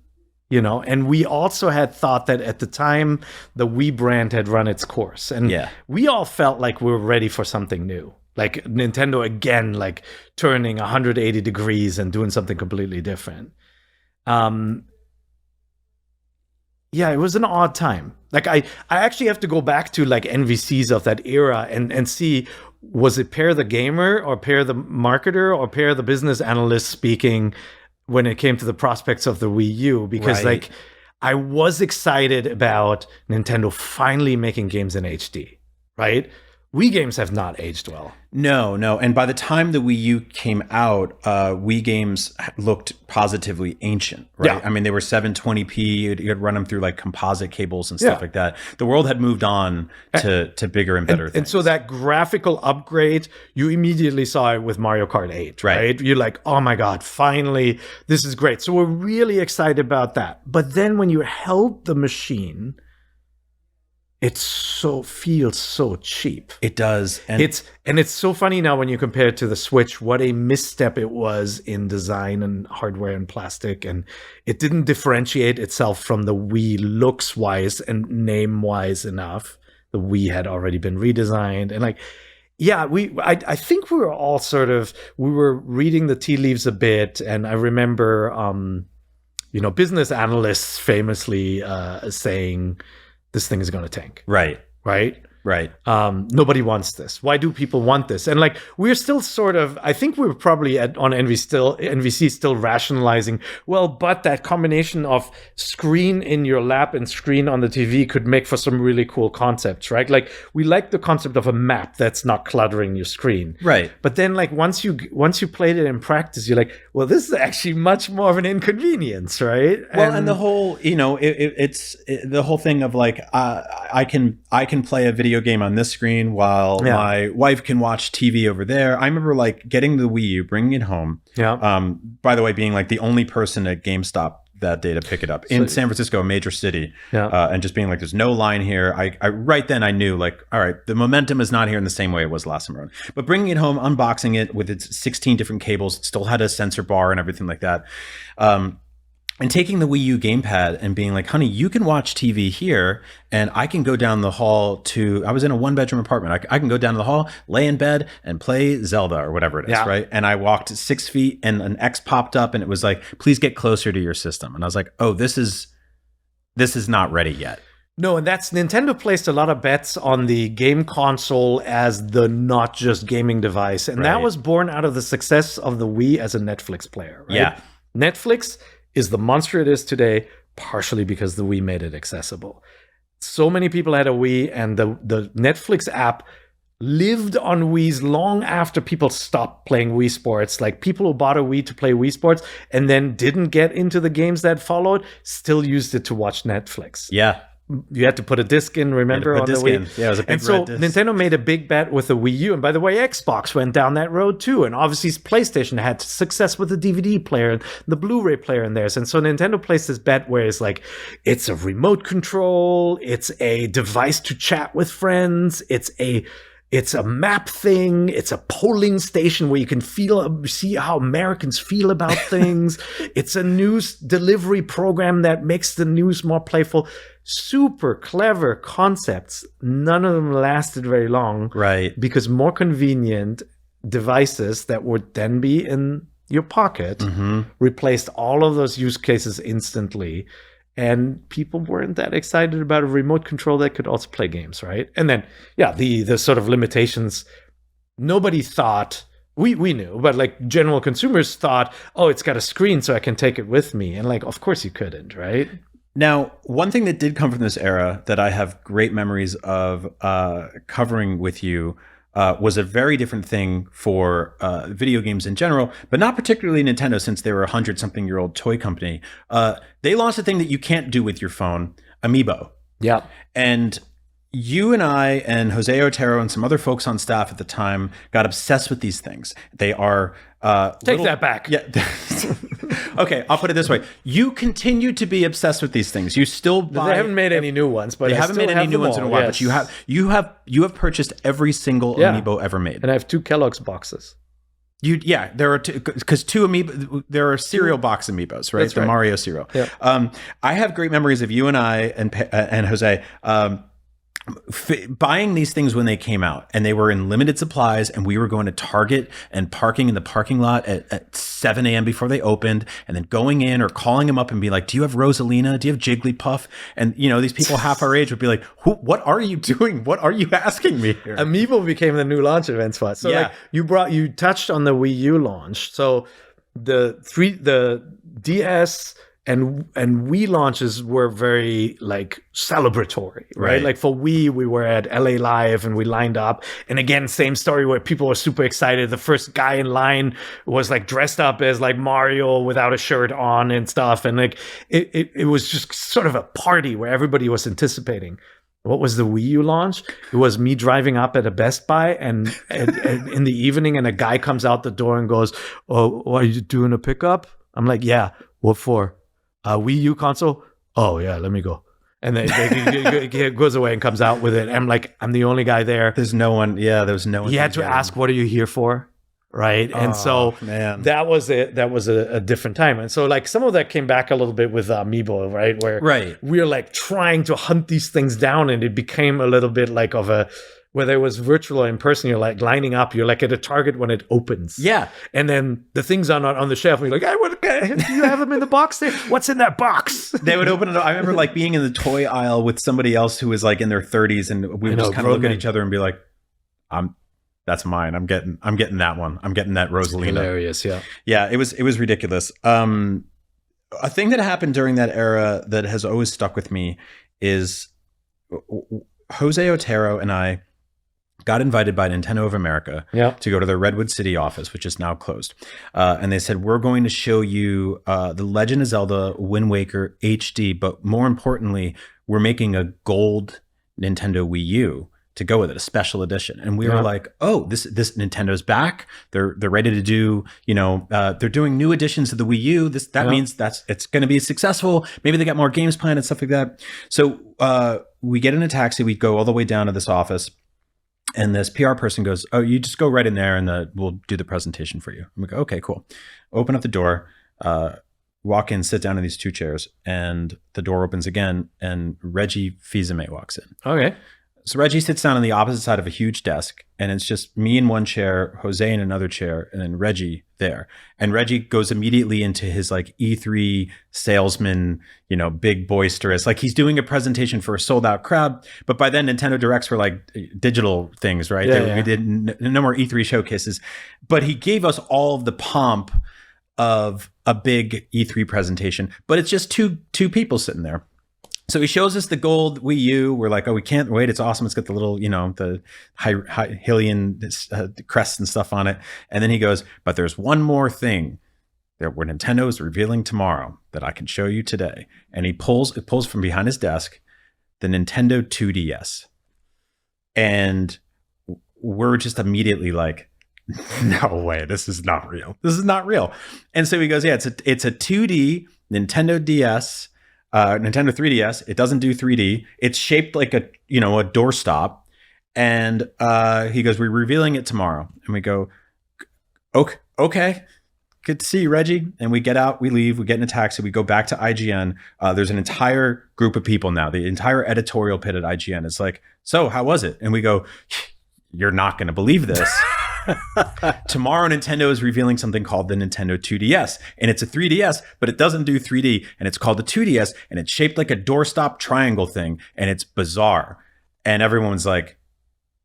And we also had thought that at the time the Wii brand had run its course, and we all felt like we were ready for something new, like Nintendo again, like turning 180 degrees and doing something completely different. It was an odd time. Like I actually have to go back to like NVCs of that era and see, was it Peer the gamer or Peer the marketer or Peer the business analyst speaking when it came to the prospects of the Wii U, because like I was excited about Nintendo finally making games in HD, right? Wii games have not aged well. No. And by the time the Wii U came out, Wii games looked positively ancient, right? Yeah. I mean, they were 720p. You'd run them through like composite cables and stuff like that. The world had moved on to bigger and better things. And so that graphical upgrade, you immediately saw it with Mario Kart 8, right? You're like, oh my God, finally, this is great. So we're really excited about that. But then when you held the machine, it feels so cheap. It does. And it's so funny now when you compare it to the Switch, what a misstep it was in design and hardware and plastic. And it didn't differentiate itself from the Wii looks wise and name wise enough. The Wii had already been redesigned. And like, I think we were all we were reading the tea leaves a bit. And I remember, business analysts famously saying, this thing is going to tank. Right. Nobody wants this. Why do people want this? And like, we're still I think we're probably on NVC still rationalizing, well, but that combination of screen in your lap and screen on the TV could make for some really cool concepts, right? Like, we like the concept of a map that's not cluttering your screen. Right. But then like, once you played it in practice, you're like, well, this is actually much more of an inconvenience, right? Well, and the whole, it's the whole thing of like, I can play a video game on this screen while my wife can watch TV over there. I remember like getting the Wii U, bringing it home. Yeah. By the way, being like the only person at GameStop that day to pick it up in San Francisco, a major city, and just being like, there's no line here. I right then I knew like, all right, the momentum is not here in the same way it was last time around. But bringing it home, unboxing it with its 16 different cables, it still had a sensor bar and everything like that. And taking the Wii U gamepad and being like, honey, you can watch TV here and I can go down the hall to, I was in a 1-bedroom apartment. I can go down to the hall, lay in bed and play Zelda or whatever it is, right? And I walked 6 feet and an X popped up and it was like, please get closer to your system. And I was like, oh, this is not ready yet. No, and that's Nintendo placed a lot of bets on the game console as the not just gaming device. And that was born out of the success of the Wii as a Netflix player, right? Yeah. Netflix is the monster it is today, partially because the Wii made it accessible. So many people had a Wii, and the Netflix app lived on Wiis long after people stopped playing Wii Sports. Like people who bought a Wii to play Wii Sports and then didn't get into the games that followed still used it to watch Netflix. Yeah. You had to put a disc in, remember, on the Wii? Yeah, it was a big and so red disc. Nintendo made a big bet with the Wii U. And by the way, Xbox went down that road too. And obviously PlayStation had success with the DVD player and the Blu-ray player in theirs. And so Nintendo placed this bet where it's like, it's a remote control, it's a device to chat with friends, it's a map thing. It's a polling station where you can see how Americans feel about things. It's a news delivery program that makes the news more playful. Super clever concepts. None of them lasted very long. Right. Because more convenient devices that would then be in your pocket replaced all of those use cases instantly. And people weren't that excited about a remote control that could also play games, right? And then, the sort of limitations, nobody thought, we knew, but like general consumers thought, oh, it's got a screen so I can take it with me. And like, of course you couldn't, right? Now, one thing that did come from this era that I have great memories of covering with you was a very different thing for video games in general, but not particularly Nintendo, since they were a 100-something-year-old toy company. They launched a thing that you can't do with your phone, Amiibo. Yeah. And you and I and Jose Otero and some other folks on staff at the time got obsessed with these things. They are... Take that back. Yeah. Okay, I'll put it this way. You continue to be obsessed with these things. You still buy... They haven't made any new ones, but they haven't made any new ones in a while, but you have purchased every single Amiibo ever made. And I have 2 Kellogg's boxes. There are two, because 2 Amiibo, there are cereal box Amiibos, right? That's the right. Mario cereal. Yeah. I have great memories of you and I and Jose buying these things when they came out, and they were in limited supplies, and we were going to Target and parking in the parking lot at 7 a.m. before they opened, and then going in or calling them up and be like, do you have Rosalina? Do you have Jigglypuff? And these people half our age would be like, what are you doing? What are you asking me here? Amiibo became the new launch event spot. So like you touched on the Wii U launch. So the DS and Wii launches were very like celebratory, right? Like for Wii, we were at LA Live and we lined up. And again, same story where people were super excited. The first guy in line was like dressed up as like Mario without a shirt on and stuff. And like it was just sort of a party where everybody was anticipating. What was the Wii U launch? It was me driving up at a Best Buy and in the evening, and a guy comes out the door and goes, "Oh, are you doing a pickup?" I'm like, "Yeah, what for? Wii U console?" "Oh yeah, let me go." And then he goes away and comes out with it. I'm like, I'm the only guy there. There's no one. Yeah, there's no one. He had to ask, "What are you here for?" Right. And so that was it. That was a different time. And so like some of that came back a little bit with Amiibo, right? Where we're like trying to hunt these things down, and it became a little bit like of a, whether it was virtual or in person, you're like lining up, you're like at a Target when it opens. Yeah. And then the things are not on the shelf. And you're like, do you have them in the box there? What's in that box? They would open it up. I remember like being in the toy aisle with somebody else who was like in their 30s, and we would just kind of look at each other and be like, that's mine. I'm getting that one. I'm getting that Rosalina. Hilarious, yeah. Yeah, it was ridiculous. A thing that happened during that era that has always stuck with me is Jose Otero and I got invited by Nintendo of America to go to their Redwood City office, which is now closed. And they said, we're going to show you The Legend of Zelda Wind Waker HD, but more importantly, we're making a gold Nintendo Wii U to go with it, a special edition. And we were like, oh, this Nintendo's back. They're ready to do, they're doing new editions of the Wii U. That means it's going to be successful. Maybe they got more games planned and stuff like that. So we get in a taxi, we go all the way down to this office, and this PR person goes, oh, you just go right in there and we'll do the presentation for you. I'm like, okay, cool. Open up the door, walk in, sit down in these 2 chairs, and the door opens again, and Reggie Fils-Aimé walks in. Okay. So Reggie sits down on the opposite side of a huge desk, and it's just me in one chair, Jose in another chair, and then Reggie there. And Reggie goes immediately into his like E3 salesman, big boisterous, like he's doing a presentation for a sold out crowd. But by then Nintendo Directs were like digital things, right? We did no more E3 showcases, but he gave us all of the pomp of a big E3 presentation, but it's just two people sitting there. So he shows us the gold Wii U. We're like, oh, we can't wait. It's awesome. It's got the little, the Hylian crest and stuff on it. And then he goes, but there's one more thing where Nintendo is revealing tomorrow that I can show you today. And he pulls from behind his desk the Nintendo 2DS. And we're just immediatly like, no way, this is not real. This is not real. And so he goes, yeah, it's a 2D Nintendo DS. Nintendo 3DS. It doesn't do 3D. It's shaped like a doorstop. And he goes, we're revealing it tomorrow. And we go, okay. Good to see you, Reggie. And we get out, we leave, we get in a taxi, we go back to IGN. There's an entire group of people now. The entire editorial pit at IGN is like, so how was it? And we go, you're not going to believe this. Tomorrow Nintendo is revealing something called the Nintendo 2DS, and it's a 3DS, but it doesn't do 3D, and it's called the 2DS, and it's shaped like a doorstop triangle thing, and it's bizarre. And everyone's like,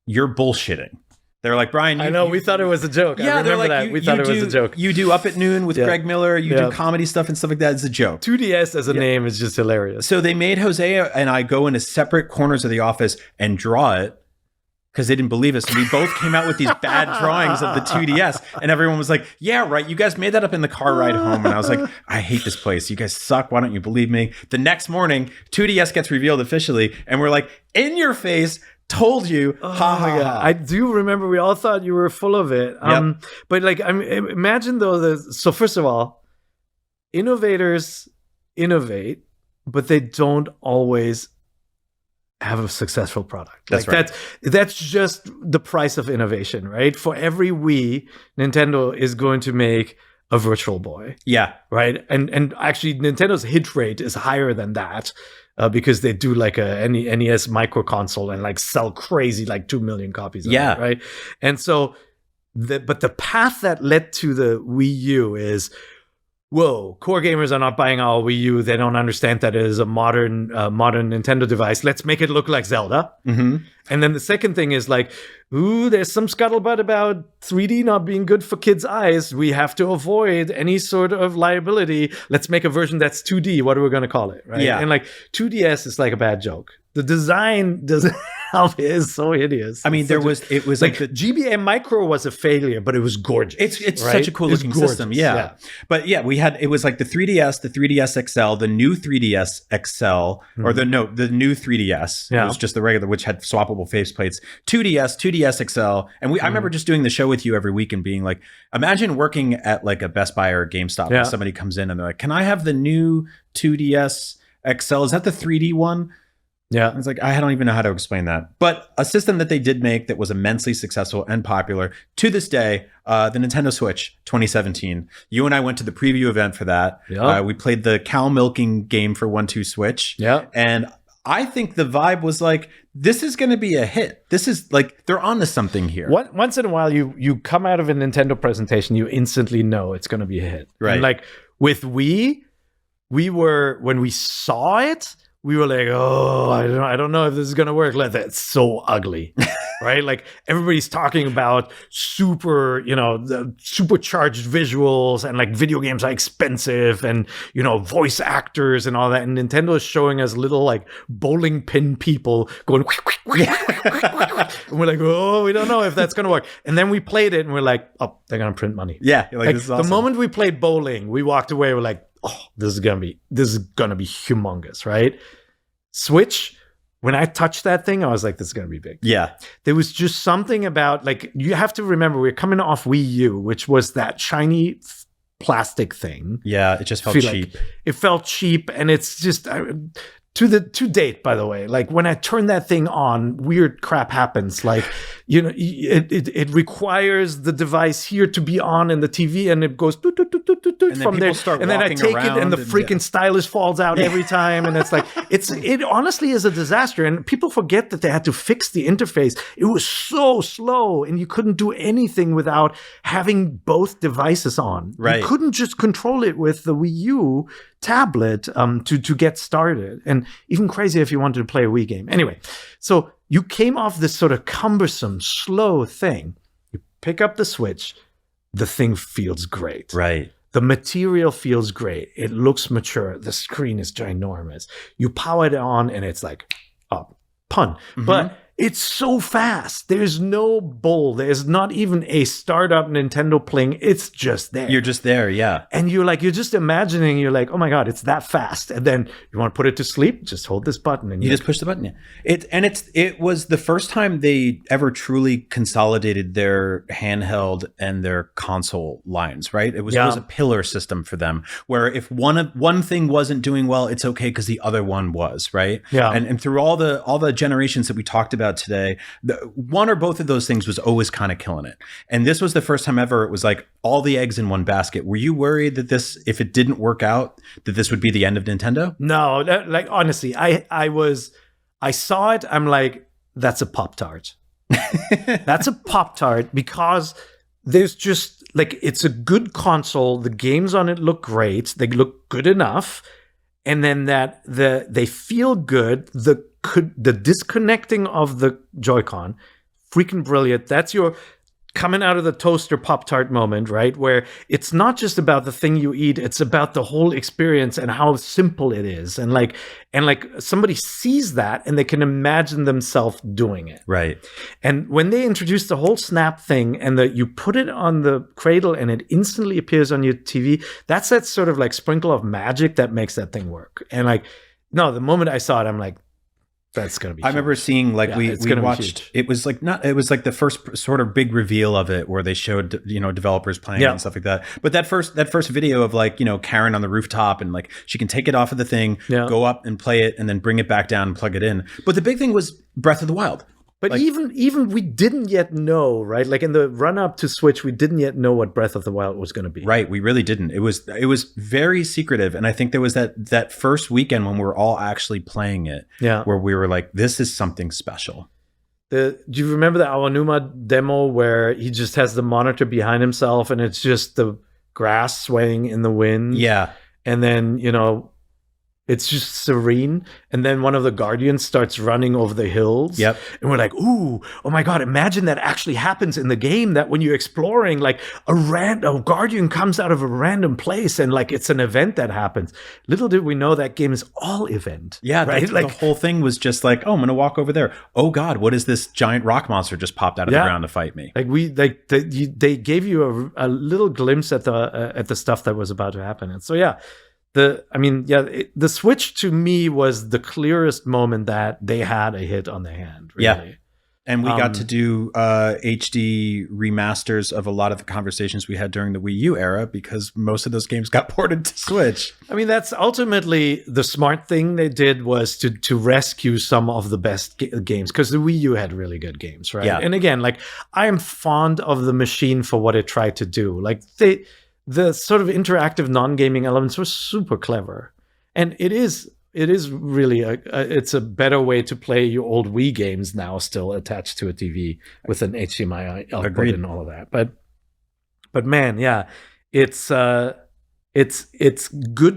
you're bullshitting. They're like, Brian, I know, we thought it was a joke. Yeah, I remember that. We thought it was a joke. You do Up at Noon with Greg Miller, you do comedy stuff and stuff like that. It's a joke. 2DS as a name is just hilarious. So they made Jose and I go into separate corners of the office and draw it, because they didn't believe us. And we both came out with these bad drawings of the 2DS. And everyone was like, yeah, right. You guys made that up in the car ride home. And I was like, I hate this place. You guys suck. Why don't you believe me? The next morning, 2DS gets revealed officially. And we're like, in your face, told you. I do remember we all thought you were full of it. But like, imagine though, so first of all, innovators innovate, but they don't always have a successful product. That's right. That's just the price of innovation, right? For every Wii, Nintendo is going to make a Virtual Boy. Yeah. Right? And actually Nintendo's hit rate is higher than that because they do like a NES micro console and like sell crazy like 2 million copies of it, right? And so but the path that led to the Wii U is, whoa, core gamers are not buying our Wii U. They don't understand that it is a modern Nintendo device. Let's make it look like Zelda. Mm-hmm. And then the second thing is like, ooh, there's some scuttlebutt about 3D not being good for kids' eyes. We have to avoid any sort of liability. Let's make a version that's 2D. What are we going to call it? Right? Yeah. And like 2DS is like a bad joke. The design doesn't help. It is so hideous. I mean, it was like the GBA Micro was a failure, but it was gorgeous. It's right? such a cool looking system. Yeah. But yeah, it was like the 3DS, the 3DS XL, the new 3DS XL, or the new 3DS. It was just the regular, which had swappable faceplates. 2DS, 2DS XL. And I remember just doing the show with you every week and being like, imagine working at like a Best Buy or a GameStop and somebody comes in and they're like, can I have the new 2DS XL? Is that the 3D one? Yeah. It's like, I don't even know how to explain that. But a system that they did make that was immensely successful and popular to this day, the Nintendo Switch 2017. You and I went to the preview event for that. Yeah. We played the cow milking game for 1-2 Switch. Yeah. And I think the vibe was like, this is going to be a hit. This is like, they're onto something here. Once in a while, you come out of a Nintendo presentation, you instantly know it's going to be a hit. Right. And like with Wii, when we saw it, we were like, oh, I don't know if this is going to work. Like, that's so ugly, right? Like everybody's talking about the supercharged visuals and like video games are expensive and, voice actors and all that. And Nintendo is showing us little like bowling pin people going, and we're like, oh, we don't know if that's going to work. And then we played it and we're like, oh, they're going to print money. Yeah. Like this is awesome. The moment we played bowling, we walked away. We're like, oh, this is gonna be humongous, right? Switch, when I touched that thing, I was like, this is going to be big. Yeah. There was just something about, like, you have to remember, we're coming off Wii U, which was that shiny plastic thing. Yeah, it just felt cheap. Like it felt cheap, and it's just to date, by the way, like when I turn that thing on, weird crap happens. Like, you know, it requires the device here to be on in the TV, and it goes doot, doot, doot, doot, doot, from there. And then I take it, and the freaking stylus falls out every time, and it's like it honestly is a disaster. And people forget that they had to fix the interface. It was so slow, and you couldn't do anything without having both devices on. Right. You couldn't just control it with the Wii U tablet to get started, and even crazier if you wanted to play a Wii game. Anyway, so you came off this sort of cumbersome, slow thing. You pick up the Switch, the thing feels great. Right. The material feels great. It looks mature. The screen is ginormous. You power it on, and it's like, oh, pun. Mm-hmm. But it's so fast. There's no bull. There's not even a startup Nintendo pling. It's just there. You're just there, yeah. And you're just imagining, you're like, oh my God, it's that fast. And then you want to put it to sleep, just hold this button. And you just push the button. Yeah. It was the first time they ever truly consolidated their handheld and their console lines, right? It was a pillar system for them, where if one thing wasn't doing well, it's okay because the other one was, right? Yeah. And through all the generations that we talked about today, one or both of those things was always kind of killing it. And this was the first time ever it was like all the eggs in one basket. Were you worried that this, if it didn't work out, that this would be the end of Nintendo? No, like honestly, I saw it. I'm like, that's a Pop-Tart. That's a Pop-Tart, because there's just like, it's a good console. The games on it look great. They look good enough. And then they feel good. The disconnecting of the Joy-Con, freaking brilliant. That's your coming out of the toaster Pop-Tart moment, right? Where it's not just about the thing you eat, it's about the whole experience and how simple it is. And like somebody sees that and they can imagine themselves doing it. Right. And when they introduced the whole Snap thing and you put it on the cradle and it instantly appears on your TV, that's that sort of like sprinkle of magic that makes that thing work. And like, no, the moment I saw it, I'm like, that's gonna be. I remember seeing we watched. It was like the first sort of big reveal of it, where they showed developers playing and stuff like that. But that first video of Karen on the rooftop, and like she can take it off of the thing, go up and play it, and then bring it back down and plug it in. But the big thing was Breath of the Wild. But even we didn't yet know, right? Like in the run up to Switch, we didn't yet know what Breath of the Wild was going to be. Right, we really didn't. It was very secretive, and I think there was that first weekend when we were all actually playing it, where we were like, "This is something special." Do you remember the Aonuma demo where he just has the monitor behind himself and it's just the grass swaying in the wind? Yeah, and then it's just serene. And then one of the Guardians starts running over the hills. Yep. And we're like, ooh, oh my God, imagine that actually happens in the game, that when you're exploring, like a Guardian comes out of a random place and like it's an event that happens. Little did we know that game is all event. Yeah, right? Like the whole thing was just like, oh, I'm going to walk over there. Oh God, what is this giant rock monster just popped out of the ground to fight me? Like they gave you a little glimpse at the stuff that was about to happen. And so, the Switch to me was the clearest moment that they had a hit on their hand. Really. Yeah. And we got to do HD remasters of a lot of the conversations we had during the Wii U era, because most of those games got ported to Switch. I mean, that's ultimately the smart thing they did, was to rescue some of the best games, because the Wii U had really good games, right? Yeah. And again, like, I am fond of the machine for what it tried to do. Like, the sort of interactive non-gaming elements were super clever, and it is really it's a better way to play your old Wii games now, still attached to a TV with an HDMI output. Agreed. And all of that. But man, yeah, it's good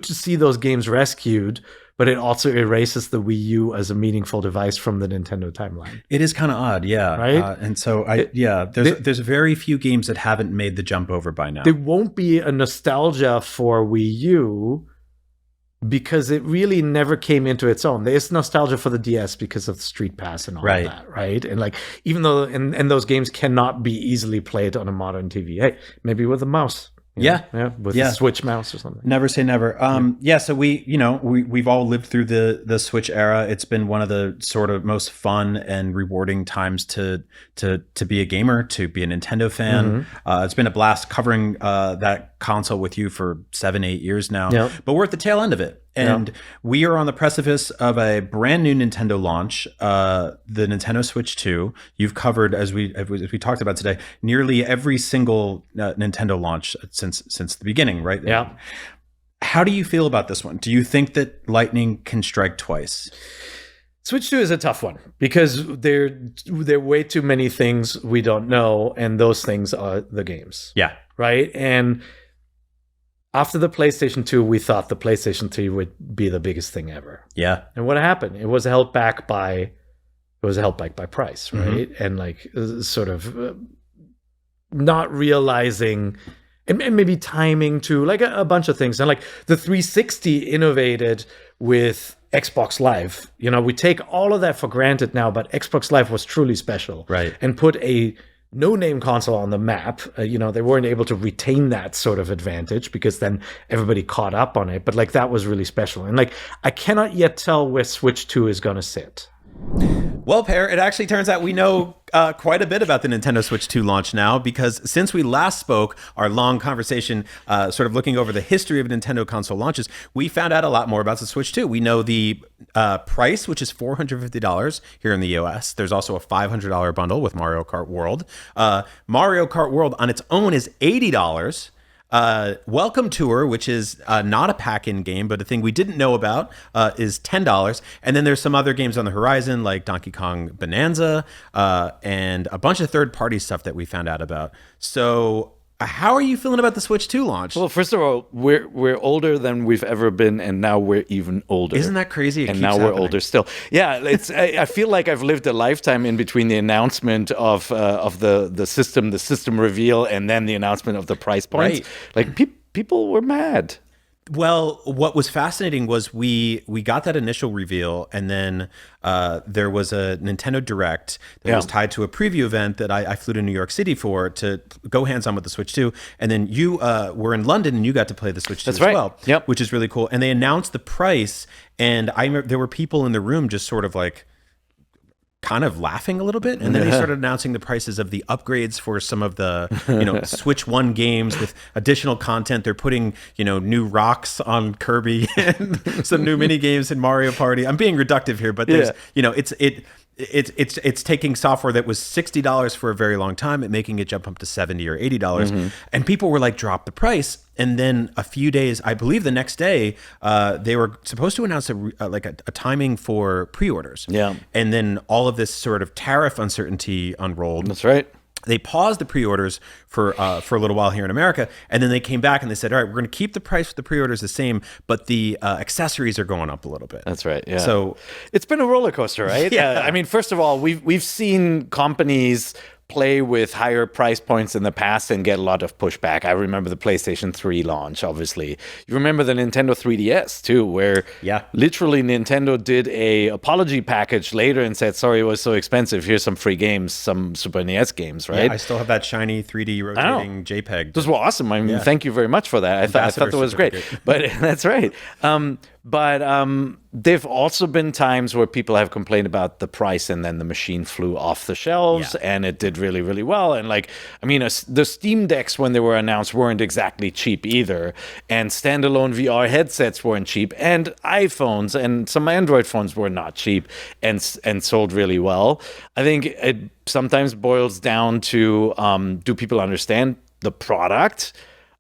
to see those games rescued, but it also erases the Wii U as a meaningful device from the Nintendo timeline. It is kind of odd, yeah. Right? And so there's very few games that haven't made the jump over by now. There won't be a nostalgia for Wii U because it really never came into its own. There's nostalgia for the DS because of the Street Pass and all of that, right? And like, even though and those games cannot be easily played on a modern TV, hey, maybe with a mouse. With a Switch mouse or something. Never say never. So we've all lived through the Switch era. It's been one of the sort of most fun and rewarding times to be a gamer, to be a Nintendo fan. It's been a blast covering that console with you for 7-8 years now. But we're at the tail end of it. And we are on the precipice of a brand new Nintendo launch, the Nintendo Switch 2. You've covered, as we talked about today, nearly every single Nintendo launch since the beginning, right? Yeah. How do you feel about this one? Do you think that lightning can strike twice? Switch 2 is a tough one because there are way too many things we don't know, and those things are the games. Yeah. Right? And after the PlayStation 2, we thought the PlayStation 3 would be the biggest thing ever. Yeah. And what happened? It was held back by price, right? And like sort of not realizing, and maybe timing too, like a bunch of things. And like the 360 innovated with Xbox Live. We take all of that for granted now, but Xbox Live was truly special. Right. And put a no-name console on the map. They weren't able to retain that sort of advantage because then everybody caught up on it. But like that was really special. And like I cannot yet tell where Switch 2 is going to sit. Well, Per, it actually turns out we know quite a bit about the Nintendo Switch 2 launch now, because since we last spoke, our long conversation sort of looking over the history of Nintendo console launches, we found out a lot more about the Switch 2. We know the price, which is $450 here in the US. There's also a $500 bundle with Mario Kart World. Mario Kart World on its own is $80. Welcome Tour, which is not a pack-in game, but a thing we didn't know about, is $10. And then there's some other games on the horizon, like Donkey Kong Bonanza, and a bunch of third-party stuff that we found out about. So how are you feeling about the Switch 2 launch? Well, first of all, we're older than we've ever been, and now we're even older. Isn't that crazy? And now we're older still. Yeah, I feel like I've lived a lifetime in between the announcement of the system reveal, and then the announcement of the price points. Right. Like people were mad. Well, what was fascinating was we got that initial reveal, and then there was a Nintendo Direct that was tied to a preview event that I flew to New York City for to go hands-on with the Switch 2. And then you were in London, and you got to play the Switch 2 as well, which is really cool. And they announced the price, and I remember there were people in the room just sort of like kind of laughing a little bit, and then they started announcing the prices of the upgrades for some of the Switch 1 games with additional content. They're putting new rocks on Kirby and some new mini games in Mario Party. I'm being reductive here, but there's it's taking software that was $60 for a very long time and making it jump up to $70 or $80, and people were like, drop the price. And then a few days, I believe the next day, they were supposed to announce a timing for pre-orders. Yeah. And then all of this sort of tariff uncertainty unrolled. That's right. They paused the pre-orders for a little while here in America, and then they came back and they said, all right, we're going to keep the price for the pre-orders the same, but the accessories are going up a little bit. That's right, yeah. So it's been a roller coaster, right? Yeah. I mean, first of all, we've seen companies play with higher price points in the past and get a lot of pushback. I remember the PlayStation 3 launch, obviously. You remember the Nintendo 3DS too, where literally Nintendo did a apology package later and said, sorry, it was so expensive. Here's some free games, some Super NES games, right? Yeah, I still have that shiny 3D rotating JPEG. Those were awesome. I mean, thank you very much for that. I thought that was great. But that's right. But there've also been times where people have complained about the price, and then the machine flew off the shelves, and it did really, really well. And like, I mean, the Steam Decks, when they were announced, weren't exactly cheap either. And standalone VR headsets weren't cheap. And iPhones and some Android phones were not cheap and sold really well. I think it sometimes boils down to, do people understand the product?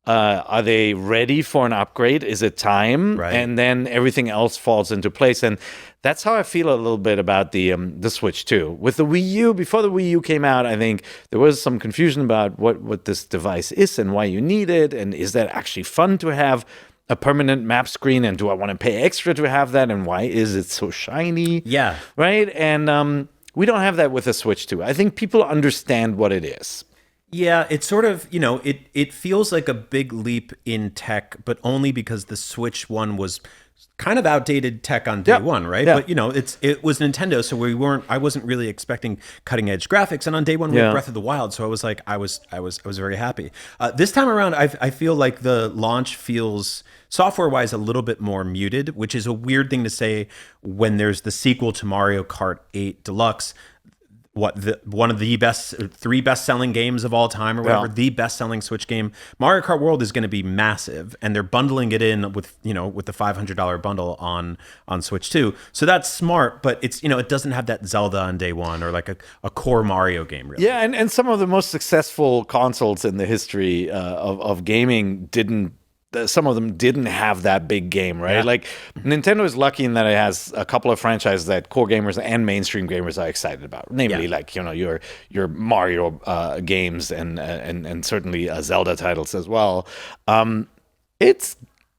Are they ready for an upgrade? Is it time? Right. And then everything else falls into place. And that's how I feel a little bit about the Switch 2. With the Wii U, before the Wii U came out, I think there was some confusion about what this device is and why you need it. And is that actually fun to have a permanent map screen? And do I want to pay extra to have that? And why is it so shiny? Yeah. Right? And we don't have that with the Switch 2. I think people understand what it is. Yeah, it's sort of, it feels like a big leap in tech, but only because the Switch one was kind of outdated tech on day one, right? Yeah. But it was Nintendo, so I wasn't really expecting cutting edge graphics. And on day one we had Breath of the Wild, so I was like, I was very happy. This time around, I feel like the launch feels software wise a little bit more muted, which is a weird thing to say when there's the sequel to Mario Kart 8 Deluxe. One of the three best-selling games of all time, or whatever, the best-selling Switch game. Mario Kart World is going to be massive, and they're bundling it in with the $500 bundle on Switch 2. So that's smart, but it's it doesn't have that Zelda on day one or like a core Mario game, really. Yeah, and some of the most successful consoles in the history of gaming some of them didn't have that big game, right? Yeah. Like Nintendo is lucky in that it has a couple of franchises that core gamers and mainstream gamers are excited about. Namely, like your Mario games and certainly Zelda titles as well. It's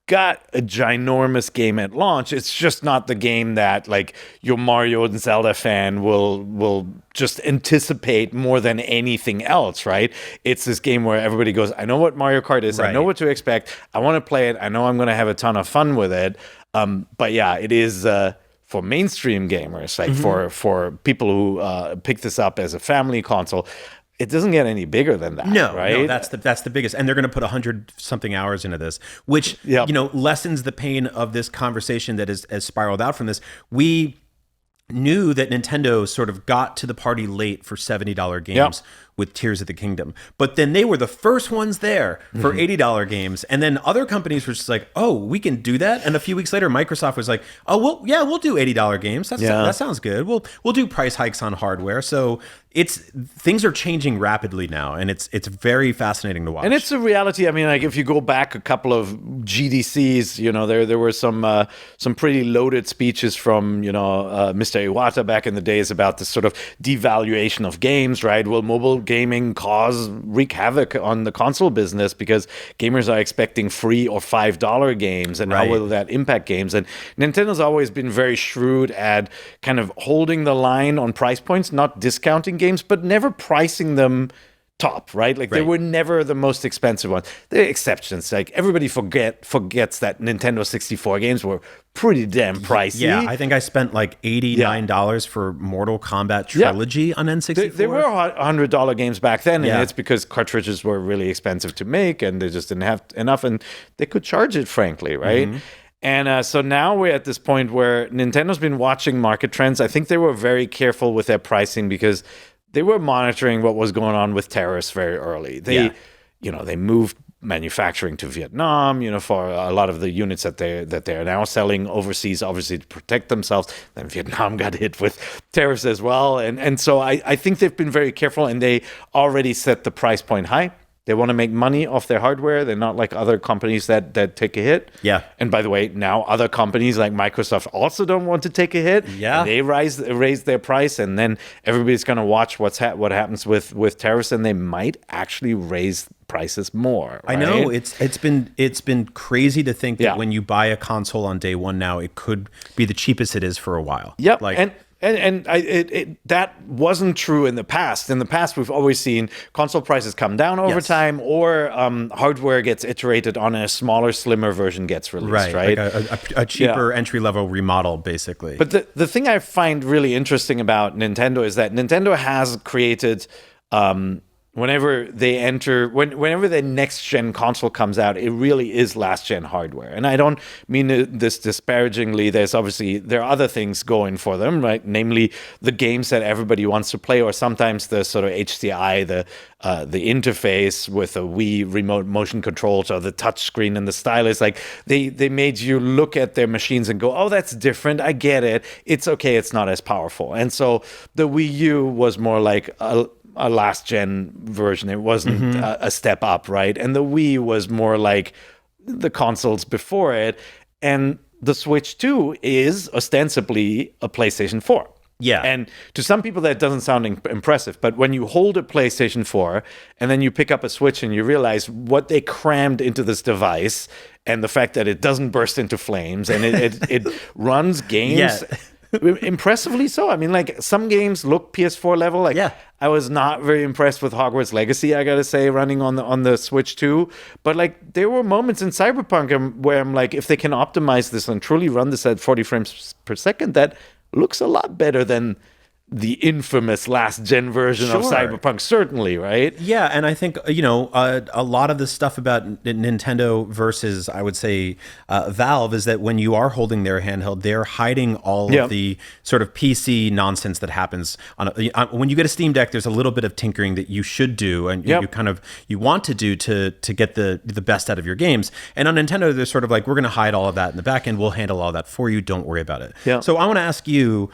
got a ginormous game at launch. It's just not the game that like your Mario and Zelda fan will just anticipate more than anything else, right? It's this game where everybody goes, I know what Mario Kart is. Right. I know what to expect. I want to play it. I know I'm going to have a ton of fun with it. But yeah, it is for mainstream gamers, like for people who pick this up as a family console. It doesn't get any bigger than that. No, right? No, that's the biggest, and they're going to put 100-something hours into this, which lessens the pain of this conversation that has spiraled out from this. We knew that Nintendo sort of got to the party late for $70 games with Tears of the Kingdom, but then they were the first ones there for $80 games, and then other companies were just like, "Oh, we can do that." And a few weeks later, Microsoft was like, "Oh, well, yeah, we'll do $80 games. That sounds good. We'll do price hikes on hardware." So things are changing rapidly now, and it's very fascinating to watch. And it's a reality. I mean, like if you go back a couple of GDCs, there were some pretty loaded speeches from Mr. Iwata back in the days about this sort of devaluation of games, right? Will mobile gaming wreak havoc on the console business because gamers are expecting free or $5 games, and how will that impact games? And Nintendo's always been very shrewd at kind of holding the line on price points, not discounting games, but never pricing them top, right? Like they were never the most expensive ones. The exceptions, like everybody forgets that Nintendo 64 games were pretty damn pricey. Yeah, I think I spent like $89 for Mortal Kombat Trilogy on N64. They were $100 games back then, and it's because cartridges were really expensive to make, and they just didn't have enough, and they could charge it, frankly, right? And so now we're at this point where Nintendo's been watching market trends. I think they were very careful with their pricing because they were monitoring what was going on with tariffs very early. They moved manufacturing to Vietnam, for a lot of the units that they are now selling overseas, obviously to protect themselves. Then Vietnam got hit with tariffs as well. And so I think they've been very careful, and they already set the price point high. They want to make money off their hardware. They're not like other companies that take a hit. Yeah. And by the way, now other companies like Microsoft also don't want to take a hit. Yeah. They raise their price, and then everybody's going to watch what happens with tariffs, and they might actually raise prices more. Right? I know it's been crazy to think that when you buy a console on day one now, it could be the cheapest it is for a while. Yep. And that wasn't true in the past. In the past, we've always seen console prices come down over time, or hardware gets iterated on, a smaller, slimmer version gets released, right? Like a cheaper entry-level remodel, basically. But the thing I find really interesting about Nintendo is that Nintendo has created... whenever their next gen console comes out, it really is last gen hardware. And I don't mean this disparagingly. There are other things going for them, right? Namely the games that everybody wants to play, or sometimes the sort of HDI, the interface with the Wii remote motion controls, or the touch screen and the stylus. Like they made you look at their machines and go, oh, that's different. I get it. It's okay. It's not as powerful. And so the Wii U was more like a last gen version. It wasn't a step up, right? And the Wii was more like the consoles before it. And the Switch 2 is ostensibly a PlayStation 4. Yeah. And to some people that doesn't sound impressive, but when you hold a PlayStation 4 and then you pick up a Switch and you realize what they crammed into this device, and the fact that it doesn't burst into flames, and it runs games impressively so. I mean, like some games look PS4 level. Like I was not very impressed with Hogwarts Legacy, I gotta say, running on the Switch 2. But like there were moments in Cyberpunk where I'm like, if they can optimize this and truly run this at 40 frames per second, that looks a lot better than the infamous last gen version of Cyberpunk, certainly, right? Yeah, and I think a lot of the stuff about Nintendo versus, I would say, Valve is that when you are holding their handheld, they're hiding all of the sort of PC nonsense that happens when you get a Steam Deck. There's a little bit of tinkering that you should do, and you want to do to get the best out of your games. And on Nintendo, they're sort of like, we're going to hide all of that in the back end. We'll handle all that for you. Don't worry about it. Yeah. So I want to ask you,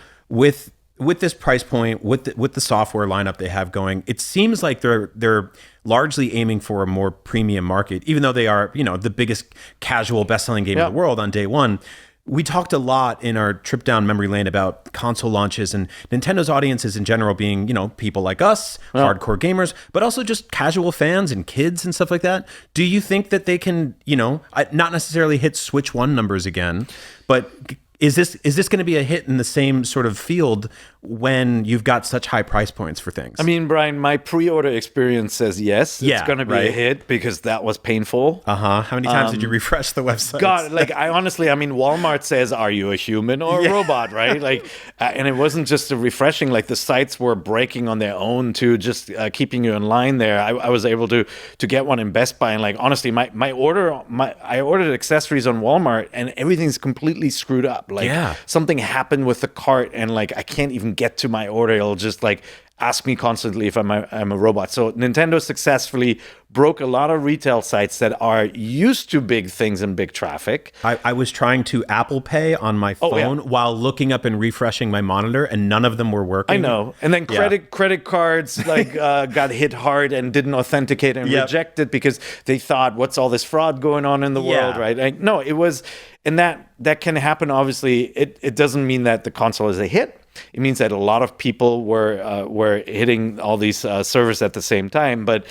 with this price point, with the software lineup they have going, it seems like they're largely aiming for a more premium market, even though they are, the biggest casual best-selling game in the world on day one. We talked a lot in our trip down memory lane about console launches and Nintendo's audiences in general being, people like us, hardcore gamers, but also just casual fans and kids and stuff like that. Do you think that they can, not necessarily hit Switch 1 numbers again, but is this going to be a hit in the same sort of field when you've got such high price points for things? I mean, Brian, my pre-order experience says yes. It's going to be a hit because that was painful. How many times did you refresh the website? God, like Walmart says, "Are you a human or a robot?" Right? Like, and it wasn't just a refreshing. Like the sites were breaking on their own too, just keeping you in line there. I was able to get one in Best Buy, and like honestly, I ordered accessories on Walmart, and everything's completely screwed up. Like something happened with the cart, and like I can't even get to my order. It'll just like ask me constantly if I'm a robot. So Nintendo successfully broke a lot of retail sites that are used to big things and big traffic. I was trying to Apple Pay on my phone while looking up and refreshing my monitor, and none of them were working. I know. And then credit cards like got hit hard and didn't authenticate and rejected because they thought, what's all this fraud going on in the world, right? Like, no, it was, and that can happen. Obviously, it doesn't mean that the console is a hit. It means that a lot of people were hitting all these servers at the same time, but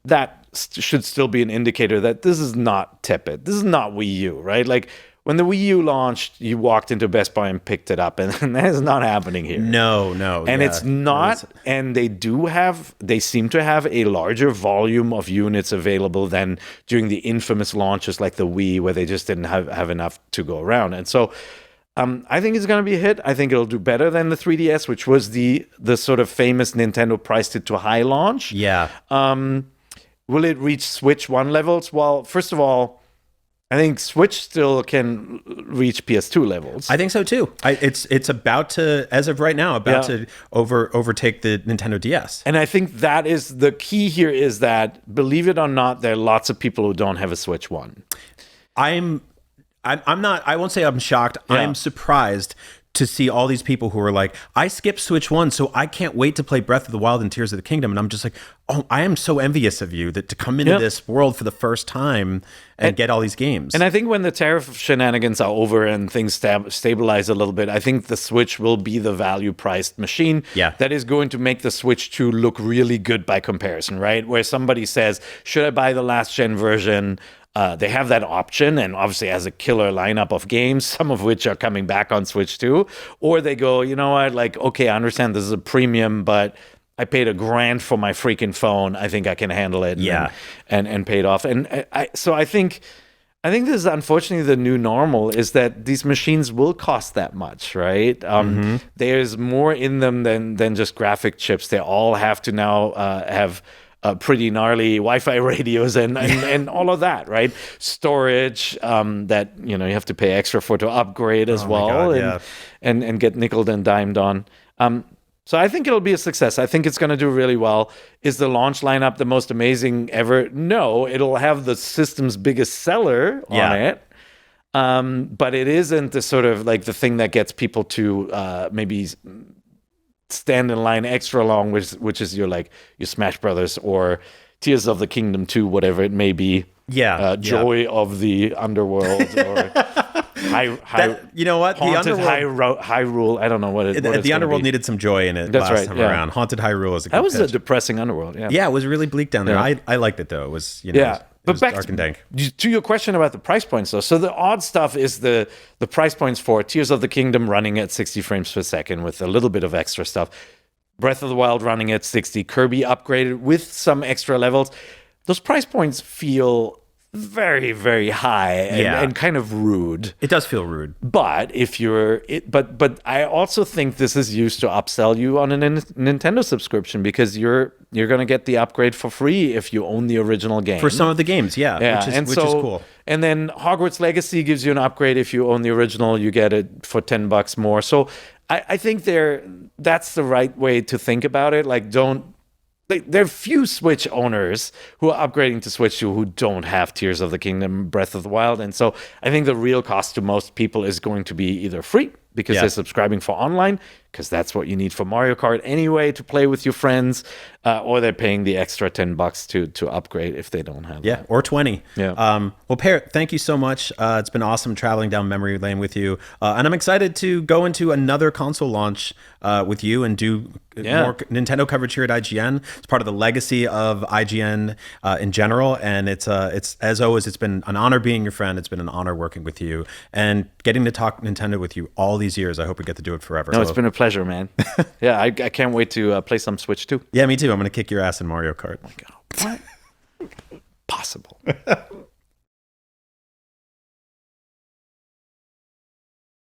that should still be an indicator that this is not tepid. This is not Wii U, right? Like when the Wii U launched, you walked into Best Buy and picked it up, and that is not happening here. No. And it's not, and they seem to have a larger volume of units available than during the infamous launches like the Wii, where they just didn't have enough to go around. And so I think it's going to be a hit. I think it'll do better than the 3DS, which was the sort of famous Nintendo priced it to high launch. Yeah. Will it reach Switch 1 levels? Well, first of all, I think Switch still can reach PS2 levels. I think so too. It's about to, as of right now, to overtake the Nintendo DS. And I think that is the key here. Is that, believe it or not, there are lots of people who don't have a Switch 1. I'm not, I won't say I'm shocked. I'm surprised to see all these people who are like, I skipped Switch 1, so I can't wait to play Breath of the Wild and Tears of the Kingdom. And I'm just like, oh, I am so envious of you that to come into this world for the first time and get all these games. And I think when the tariff shenanigans are over and things stabilize a little bit, I think the Switch will be the value-priced machine that is going to make the Switch 2 look really good by comparison, right? Where somebody says, should I buy the last-gen version? They have that option, and obviously has a killer lineup of games, some of which are coming back on Switch 2. Or they go, you know what, like, okay, I understand this is a premium, but I paid $1,000 for my freaking phone. I think I can handle it. And pay it off. And so I think this is unfortunately the new normal, is that these machines will cost that much, right? There's more in them than just graphic chips. They all have to now have pretty gnarly Wi-Fi radios and all of that, right? Storage that you have to pay extra for to upgrade as well, and get nickeled and dimed on. So I think it'll be a success. I think it's going to do really well. Is the launch lineup the most amazing ever? No, it'll have the system's biggest seller on it. But it isn't the sort of like the thing that gets people to maybe stand in line extra long, which is your Smash Brothers or Tears of the Kingdom 2, whatever it may be. Joy of the Underworld or You know what? Haunted Hyrule. I don't know what it is. The Underworld needed some joy in it last time around. Haunted Hyrule is a good That was pitch. a depressing Underworld, yeah. Yeah, it was really bleak down there. I liked it, though. It was, it was back dark and dank. to your question about the price points, though. So the odd stuff is the price points for Tears of the Kingdom running at 60 frames per second with a little bit of extra stuff. Breath of the Wild running at 60. Kirby upgraded with some extra levels. Those price points feel very, very high and kind of rude. It does feel rude. But but I also think this is used to upsell you on a Nintendo subscription because you're going to get the upgrade for free if you own the original game. For some of the games, which is cool. And then Hogwarts Legacy gives you an upgrade if you own the original. You get it for $10 more. So I think that's the right way to think about it. Like, there are few Switch owners who are upgrading to Switch 2 who don't have Tears of the Kingdom, Breath of the Wild. And so I think the real cost to most people is going to be either free because they're subscribing for online, because that's what you need for Mario Kart anyway to play with your friends, or they're paying the extra $10 to upgrade if they don't have that. Or 20. Yeah. Well, Peer, thank you so much. It's been awesome traveling down memory lane with you. And I'm excited to go into another console launch with you and do more Nintendo coverage here at IGN. It's part of the legacy of IGN in general. And it's as always, it's been an honor being your friend. It's been an honor working with you and getting to talk Nintendo with you all these years. I hope we get to do it forever. No, it's been a pleasure, man. Yeah, I can't wait to play some Switch too. Yeah, me too. I'm going to kick your ass in Mario Kart. Oh my God. What? Possible.